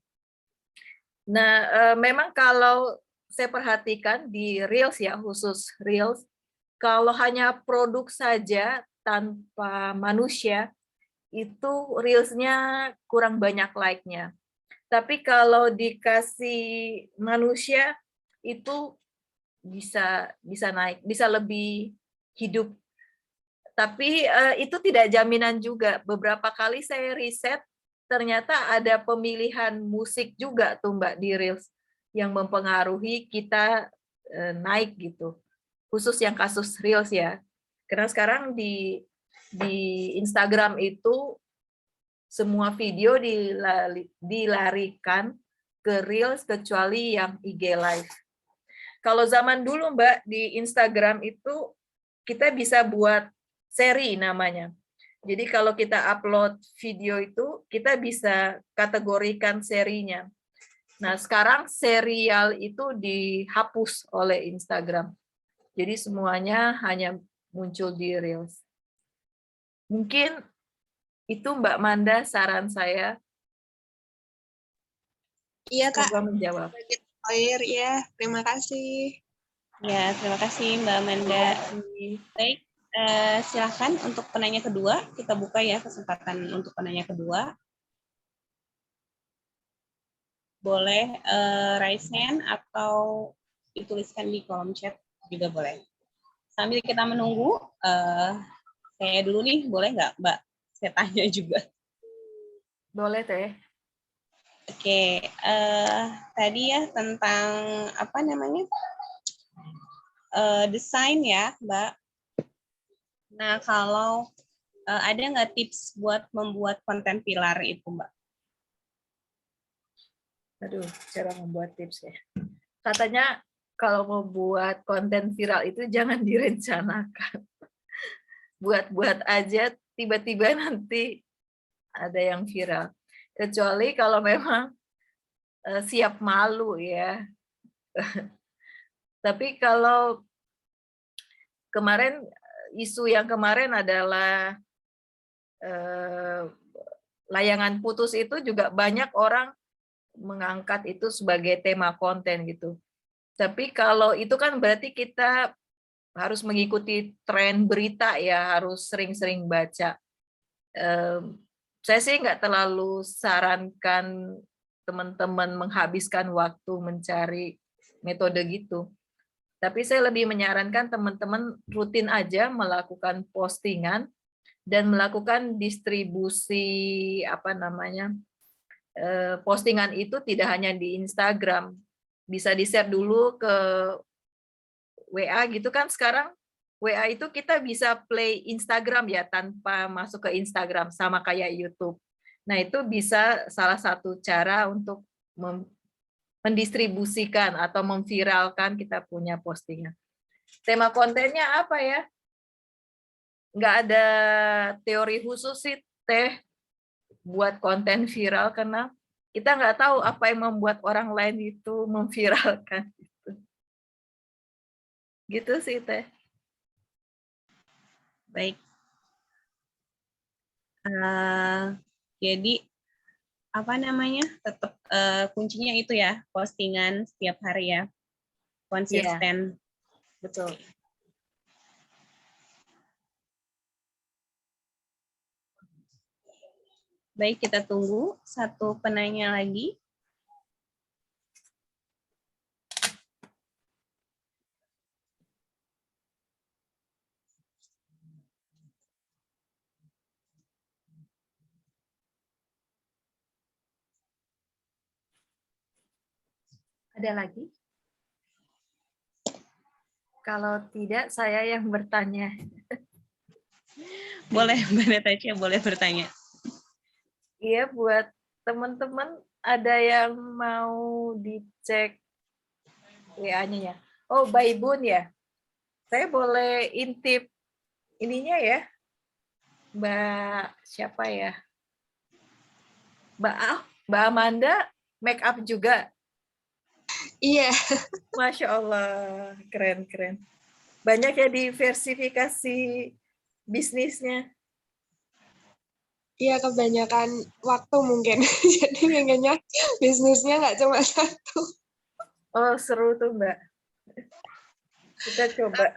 Nah memang kalau saya perhatikan di Reels ya, khusus Reels, kalau hanya produk saja tanpa manusia, itu Reels-nya kurang banyak like-nya. Tapi kalau dikasih manusia, itu bisa naik, bisa lebih hidup. Tapi itu tidak jaminan juga. Beberapa kali saya riset, ternyata ada pemilihan musik juga tuh Mbak di Reels yang mempengaruhi kita naik gitu. Khusus yang kasus Reels ya. Karena sekarang di Instagram itu semua video dilarikan ke Reels kecuali yang IG Live. Kalau zaman dulu Mbak di Instagram itu kita bisa buat seri namanya. Jadi kalau kita upload video itu kita bisa kategorikan serinya. Nah sekarang serial itu dihapus oleh Instagram. Jadi semuanya hanya muncul di Reels. Mungkin itu Mbak Manda saran saya. Iya Kak, Semoga menjawab. clear ya. Terima kasih. Ya, terima kasih Mbak Amanda. Baik, silakan untuk penanya kedua. Kita buka ya kesempatan untuk penanya kedua. Boleh raise hand atau dituliskan di kolom chat juga boleh. Sambil kita menunggu, saya dulu nih, boleh nggak Mbak? Saya tanya juga. Boleh Teh. Oke, tadi ya tentang apa namanya desain ya, Mbak. Nah, kalau ada nggak tips buat membuat konten pilar itu, Mbak? Aduh, cara membuat tips ya. Katanya kalau mau buat konten viral itu jangan direncanakan. Buat-buat aja, tiba-tiba nanti ada yang viral. Kecuali kalau memang siap malu ya. Tapi kalau kemarin, isu yang kemarin adalah layangan putus itu juga banyak orang mengangkat itu sebagai tema konten gitu. Tapi kalau itu kan berarti kita harus mengikuti tren berita ya, harus sering-sering baca. Saya sih nggak terlalu sarankan teman-teman menghabiskan waktu mencari metode gitu. Tapi saya lebih menyarankan teman-teman rutin aja melakukan postingan dan melakukan distribusi apa namanya postingan itu tidak hanya di Instagram, bisa di-share dulu ke WA gitu kan. Sekarang WA itu kita bisa play Instagram ya tanpa masuk ke Instagram, sama kayak YouTube. Nah itu bisa salah satu cara untuk mendistribusikan atau memviralkan kita punya postingan. Tema kontennya apa ya? nggak ada teori khusus sih Teh buat konten viral, karena kita nggak tahu apa yang membuat orang lain itu memviralkan itu. Gitu sih Teh. Baik. Jadi apa namanya? Tetap kuncinya itu ya, postingan setiap hari ya. Konsisten. Betul. Baik, kita tunggu satu penanya lagi. Ada lagi? Kalau tidak, saya yang bertanya. Boleh, Mbak Natasha, boleh bertanya. Iya, buat teman-teman ada yang mau dicek WA-nya ya. Oh, Baibun ya. Saya boleh intip ininya ya. Mbak siapa ya? Mbak Amanda make up juga. Iya, Masya Allah, keren-keren. Banyak ya diversifikasi bisnisnya. iya kebanyakan waktu mungkin. Jadi pengennya bisnisnya nggak cuma satu. Oh, seru tuh Mbak. Kita coba.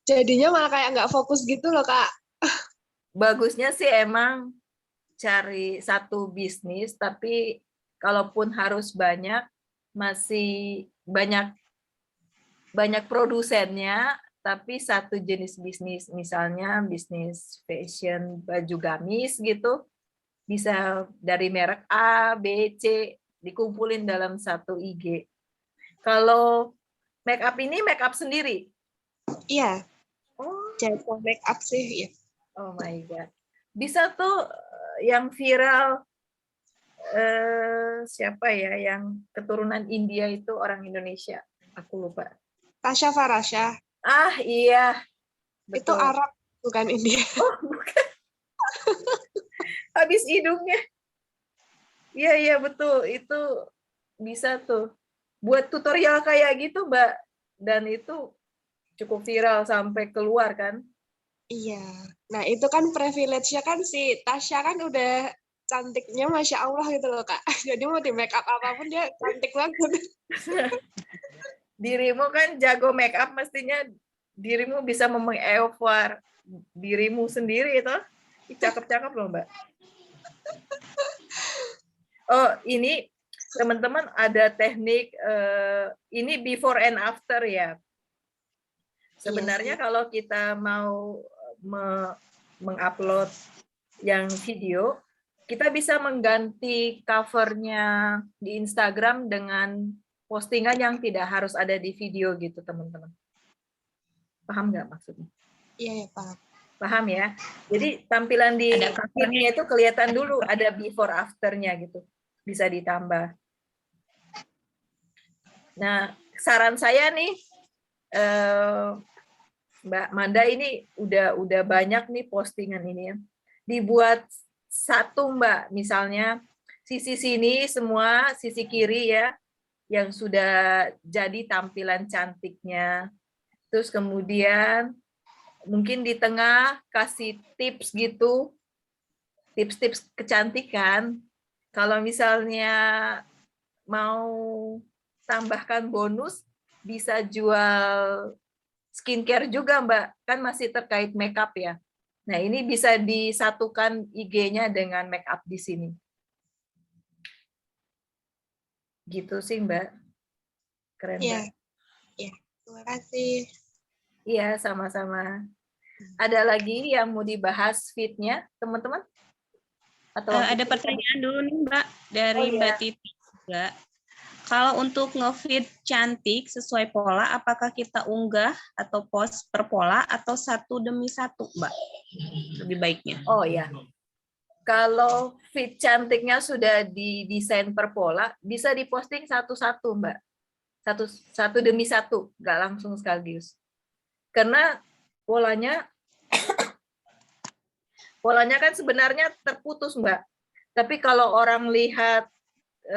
Jadinya malah kayak nggak fokus gitu loh, Kak. Bagusnya sih emang cari satu bisnis, tapi kalaupun harus banyak, masih banyak produsennya, tapi satu jenis bisnis, misalnya bisnis fashion baju gamis gitu, bisa dari merek A, B, C, dikumpulin dalam satu IG. Kalau make up ini make up sendiri? Iya, Oh, jadi make up sih ya. oh my God. Bisa tuh yang viral, siapa ya, yang keturunan India itu orang Indonesia. Aku lupa. Tasya Farasya, Ah, iya. itu Betul. Arab, bukan India. Oh, bukan. Habis hidungnya. Iya, iya, betul. Itu bisa tuh. Buat tutorial kayak gitu, Mbak. Dan itu cukup viral sampai keluar kan. Iya. Nah, itu kan privilege-nya kan si Tasya kan udah cantiknya Masya Allah gitu loh, Kak. Jadi mau di make up apapun dia cantik banget. Dirimu kan jago make up, mestinya dirimu bisa mengevaluasi dirimu sendiri itu. Cakep-cakep loh, Mbak. Oh, ini teman-teman ada teknik, ini before and after ya. Sebenarnya kalau kita mau mengupload yang video, kita bisa mengganti covernya di Instagram dengan postingan yang tidak harus ada di video gitu, teman-teman. Paham nggak maksudnya? Iya, ya, paham. Paham ya? Jadi tampilan di feed-nya itu kelihatan dulu, ada before after-nya gitu. Bisa ditambah. Nah, saran saya nih, Mbak Manda, ini udah banyak nih postingan ini ya. Dibuat satu Mbak, misalnya sisi sini semua, sisi kiri ya, yang sudah jadi tampilan cantiknya. Terus kemudian mungkin di tengah kasih tips gitu, tips-tips kecantikan. Kalau misalnya mau tambahkan bonus, bisa jual skincare juga, Mbak. Kan masih terkait makeup ya. Nah, ini bisa disatukan IG-nya dengan makeup di sini. Gitu sih, Mbak. Keren, Iya. Mbak. Iya, terima kasih. Iya, sama-sama. Ada lagi yang mau dibahas feed-nya, teman-teman? Atau Ada pertanyaan dulu nih, Mbak, dari Mbak Titi juga. Kalau untuk nge-feed cantik sesuai pola, apakah kita unggah atau post per pola atau satu demi satu, Mbak? Lebih baiknya. Oh ya, kalau feed cantiknya sudah didesain per pola, bisa diposting satu-satu, Mbak. Satu demi satu, nggak langsung sekaligus. Karena polanya kan sebenarnya terputus, Mbak. Tapi kalau orang lihat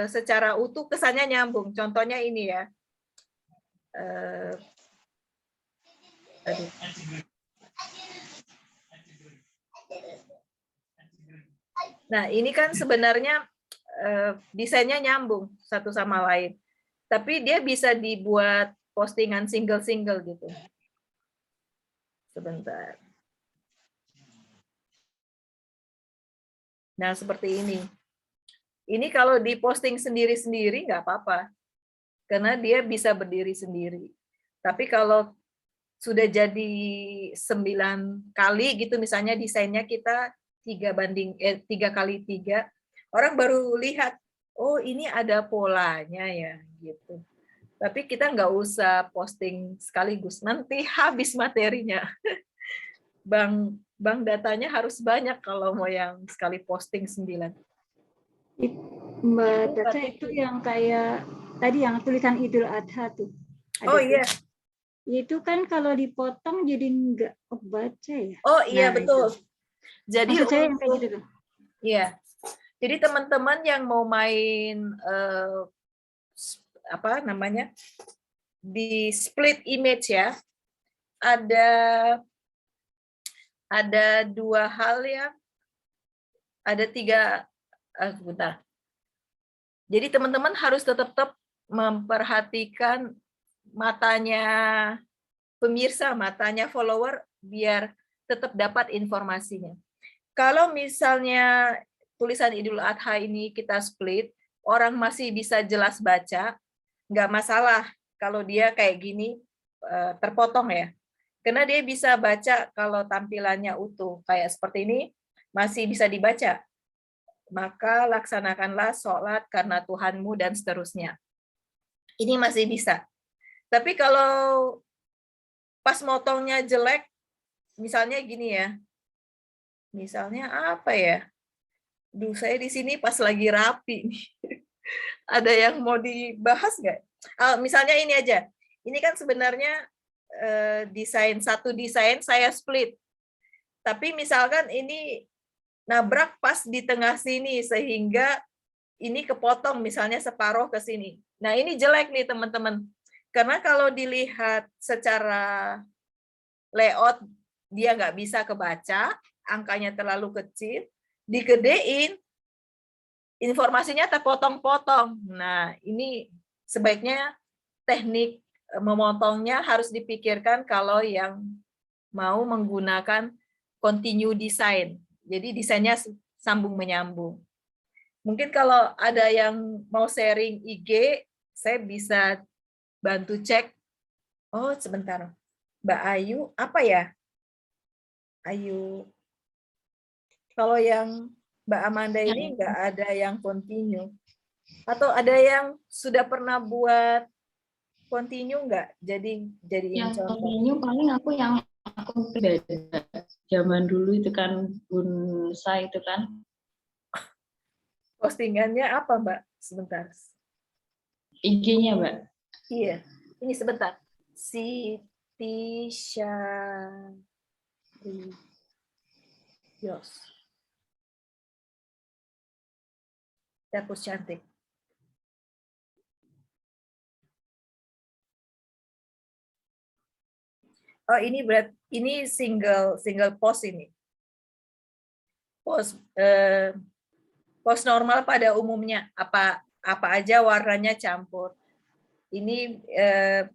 secara utuh kesannya nyambung. Contohnya ini ya. Nah, ini kan sebenarnya desainnya nyambung satu sama lain. Tapi dia bisa dibuat postingan single-single gitu. Sebentar. Nah, seperti ini. Ini kalau diposting sendiri-sendiri nggak apa-apa. Karena dia bisa berdiri sendiri. Tapi kalau sudah jadi 9 kali gitu, misalnya desainnya kita 3x3, orang baru lihat, oh ini ada polanya ya, gitu. Tapi kita nggak usah posting sekaligus, nanti habis materinya. Bank datanya harus banyak kalau mau yang sekali posting 9. Mbak Caca, itu yang kayak tadi yang tulisan Idul Adha tuh. Oh iya. Itu kan kalau dipotong jadi nggak kebaca ya. Oh iya, Nah, betul. Itu. Jadi maksud saya yang kayak gitu tuh. Iya. Jadi teman-teman yang mau main apa namanya? Di split image ya. Ada 2 hal ya. Ada 3 sebentar. Jadi teman-teman harus tetap memperhatikan matanya pemirsa, matanya follower, biar tetap dapat informasinya. Kalau misalnya tulisan Idul Adha ini kita split, orang masih bisa jelas baca, nggak masalah kalau dia kayak gini terpotong ya. Karena dia bisa baca kalau tampilannya utuh, kayak seperti ini, masih bisa dibaca. Maka laksanakanlah sholat karena Tuhanmu dan seterusnya. Ini masih bisa. Tapi kalau pas motongnya jelek, misalnya gini ya, misalnya apa ya? Duh, saya di sini pas lagi rapi nih. Ada yang mau dibahas nggak? Misalnya ini aja. Ini kan sebenarnya satu desain saya split. Tapi misalkan ini nabrak pas di tengah sini sehingga ini kepotong misalnya separuh ke sini. Nah, ini jelek nih teman-teman. Karena kalau dilihat secara layout dia nggak bisa kebaca, angkanya terlalu kecil, digedein, informasinya terpotong-potong. Nah, ini sebaiknya teknik memotongnya harus dipikirkan kalau yang mau menggunakan continue design. Jadi desainnya sambung menyambung. Mungkin kalau ada yang mau sharing IG, saya bisa bantu cek. Oh, sebentar. Mbak Ayu, apa ya? Ayu. Kalau yang Mbak Amanda ini nggak ada yang continue. Atau ada yang sudah pernah buat continue nggak? Jadiin Yang contoh. continue paling aku yang akun pribadi. Zaman dulu itu kan Bunsa itu kan. Postingannya apa, Mbak? Sebentar. IG-nya, Mbak. Iya. Ini sebentar. Siti Syarios. Dapus cantik. Oh, ini single post ini. Post normal pada umumnya apa aja warnanya campur. Ini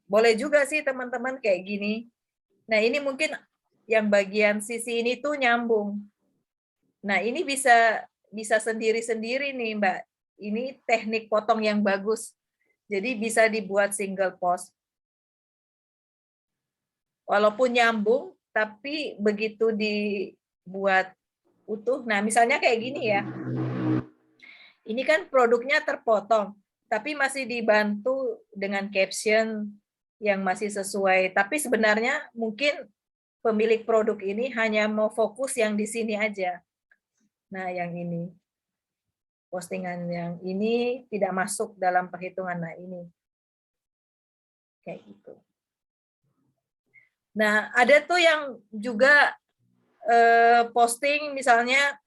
boleh juga sih teman-teman kayak gini. Nah, ini mungkin yang bagian sisi ini tuh nyambung. Nah, ini bisa sendiri-sendiri nih, Mbak. Ini teknik potong yang bagus. Jadi bisa dibuat single post. Walaupun nyambung, tapi begitu dibuat utuh. Nah, misalnya kayak gini ya. Ini kan produknya terpotong, tapi masih dibantu dengan caption yang masih sesuai. Tapi sebenarnya mungkin pemilik produk ini hanya mau fokus yang di sini aja. Nah, yang ini. Postingan yang ini tidak masuk dalam perhitungan. Nah, ini. Kayak gitu. Nah, ada tuh yang juga posting misalnya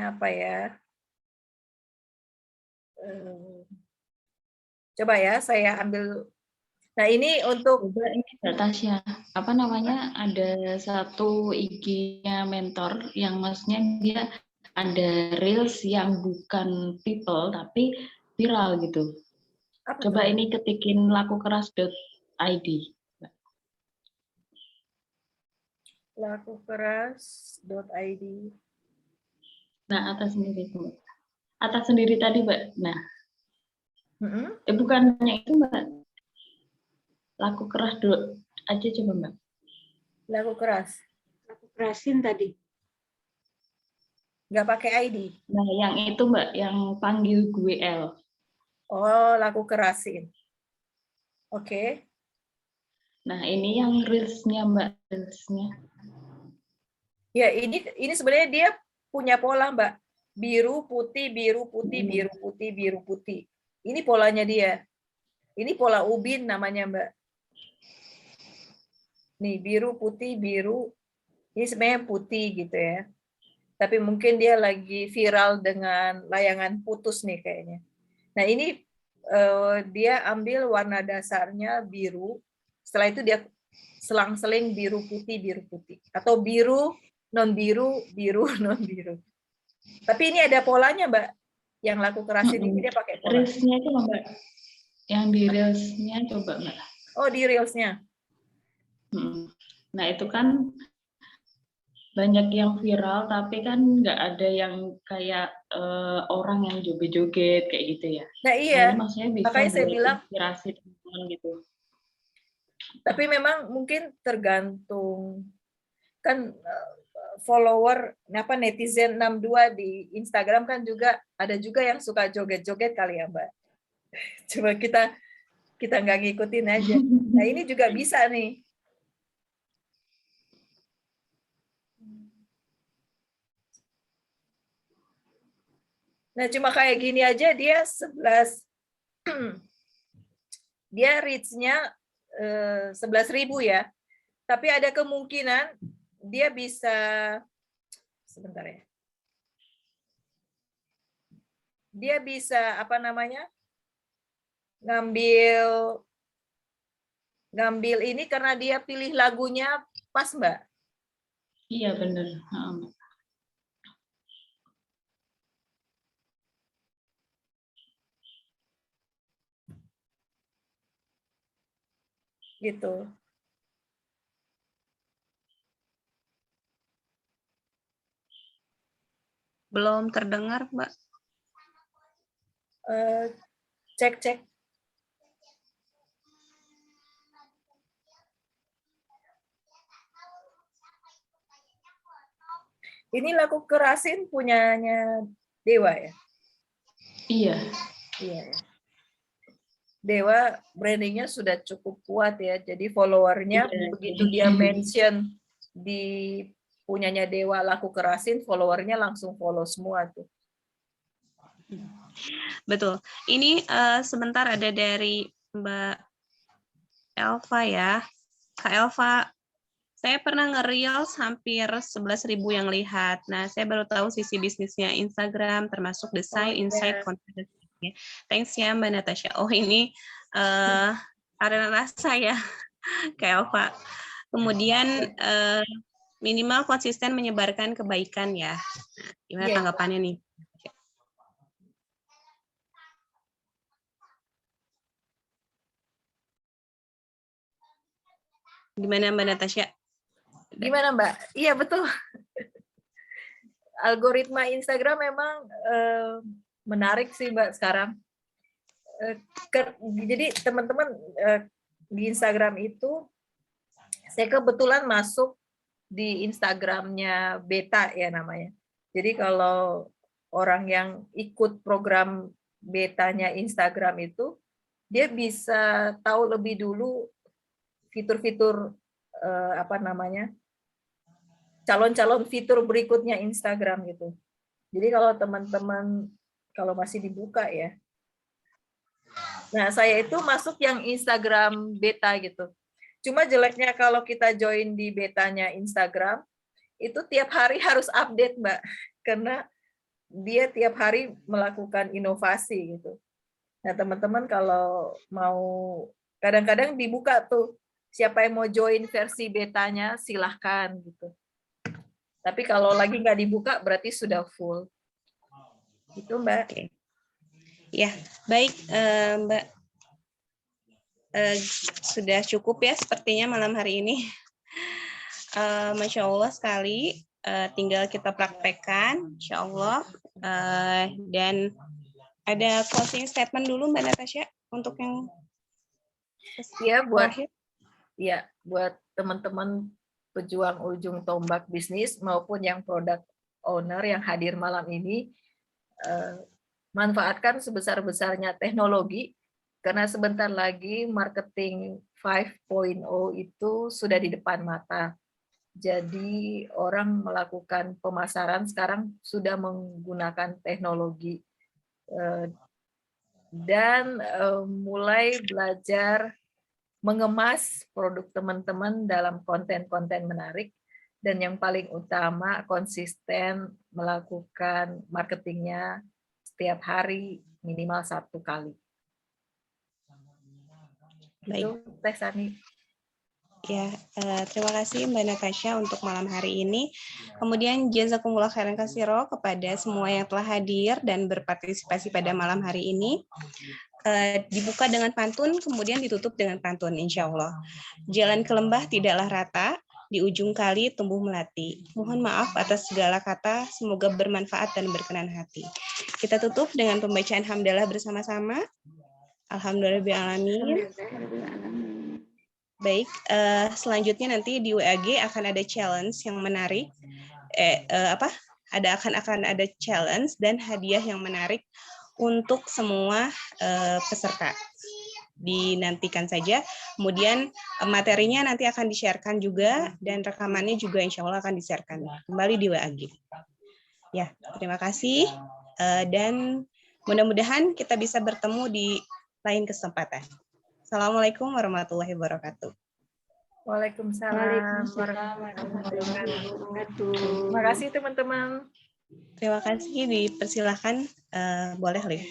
apa ya? Coba ya, saya ambil. Nah, ini untuk Coba ini Mbak Tasya, apa namanya, ada satu IG-nya mentor yang maksudnya dia ada reels yang bukan people tapi viral gitu. apa Coba tuh? ini ketikin lakukeras.id. Lakukeras.id. Nah, atas sendiri Mbak. Atas sendiri tadi Mbak. Nah, bukannya itu Mbak. Lakukeras aja coba Mbak. Laku keras. Aku kerasin tadi. Nggak pakai ID. Nah, yang itu Mbak, yang panggil gue L. Oh, laku kerasin. Oke. Nah, ini yang reels-nya Mbak, reels-nya. Ya, ini sebenarnya dia punya pola, Mbak. Biru, putih, biru, putih, biru, putih, biru, putih. Ini polanya dia. Ini pola ubin namanya, Mbak. Nih, biru, putih, biru. Ini sebenarnya putih gitu ya. Tapi mungkin dia lagi viral dengan layangan putus nih kayaknya. Nah, ini dia ambil warna dasarnya biru. Setelah itu dia selang-seling biru, putih. Atau biru, non-biru, biru, non-biru. Tapi ini ada polanya, Mbak. Yang laku kerasin ini dia pakai pola. Reels-nya itu Mbak. Yang di reels-nya coba Mbak. Oh, di reels-nya. Nah, itu kan banyak yang viral, tapi kan nggak ada yang kayak orang yang joget-joget kayak gitu ya. Nah, Nah, iya. ini maksudnya bisa Makanya saya buat bilang, inspirasi teman-teman gitu. tapi memang mungkin tergantung kan follower netizen 62 di Instagram kan juga ada juga yang suka joget-joget kali ya, Mbak. Coba kita nggak ngikutin aja. Nah, ini juga bisa nih. Nah, cuma kayak gini aja dia 11 dia reach-nya 11.000 ya. Tapi ada kemungkinan dia bisa sebentar ya. Dia bisa apa namanya? ngambil ini karena dia pilih lagunya pas, Mbak. Iya benar. Gitu. Belum terdengar, Mbak. Cek. Ini lagu kerasin punyanya Dewa ya? Iya. Iya. Dewa brandingnya sudah cukup kuat ya. Jadi followernya begitu dia mention di punyanya Dewa laku kerasin, followernya langsung follow semua tuh. Betul. Ini sebentar ada dari Mbak Elva ya. Kak Elva, saya pernah nge-reels hampir 11.000 yang lihat. Nah, saya baru tahu sisi bisnisnya Instagram, termasuk desain, insight, content. Thanks ya Mbak Natasha. Oh ini karena saya, Kak Elva. Kemudian minimal konsisten menyebarkan kebaikan ya. Gimana tanggapannya nih? Gimana Mbak Natasha? Gimana Mbak? Iya betul. Algoritma Instagram memang menarik sih Mbak sekarang. Jadi teman-teman di Instagram itu, saya kebetulan masuk di Instagramnya Beta ya namanya. Jadi kalau orang yang ikut program betanya Instagram itu, dia bisa tahu lebih dulu fitur-fitur calon-calon fitur berikutnya Instagram gitu. Jadi kalau teman-teman kalau masih dibuka ya. Nah, saya itu masuk yang Instagram beta gitu. Cuma jeleknya kalau kita join di betanya Instagram, itu tiap hari harus update, Mbak. Karena dia tiap hari melakukan inovasi gitu. Nah, teman-teman kalau mau, kadang-kadang dibuka tuh, siapa yang mau join versi betanya, silahkan gitu. Tapi kalau lagi nggak dibuka, berarti sudah full. Itu, Mbak. Oke. Ya, baik Mbak. Sudah cukup ya sepertinya malam hari ini. Masya Allah sekali. Tinggal kita praktekkan, Insya Allah. Dan ada closing statement dulu Mbak Natasha untuk yang Ya, terakhir. buat teman-teman pejuang ujung tombak bisnis maupun yang product owner yang hadir malam ini, manfaatkan sebesar-besarnya teknologi, karena sebentar lagi marketing 5.0 itu sudah di depan mata. Jadi orang melakukan pemasaran sekarang sudah menggunakan teknologi dan mulai belajar mengemas produk teman-teman dalam konten-konten menarik, dan yang paling utama konsisten melakukan marketingnya setiap hari minimal 1 kali. Itu Teh Sani. Ya, terima kasih Mbak Natasha untuk malam hari ini. Kemudian jazakumullah khairan katsiro kepada semua yang telah hadir dan berpartisipasi pada malam hari ini. Dibuka dengan pantun, kemudian ditutup dengan pantun, insya Allah. Jalan ke lembah tidaklah rata, di ujung kali tumbuh melati. Mohon maaf atas segala kata, semoga bermanfaat dan berkenan hati. Kita tutup dengan pembacaan hamdalah bersama-sama. Alhamdulillahirrahmanirrahim. Baik, selanjutnya nanti di WAG akan ada challenge yang menarik. Akan ada challenge dan hadiah yang menarik untuk semua peserta. Dinantikan saja. Kemudian materinya nanti akan di-share-kan juga dan rekamannya juga insya Allah akan di-share-kan kembali di WAG. Ya, terima kasih dan mudah-mudahan kita bisa bertemu di lain kesempatan. Assalamualaikum warahmatullahi wabarakatuh. Waalaikumsalam. Terima kasih teman-teman. Terima kasih, dipersilahkan boleh live.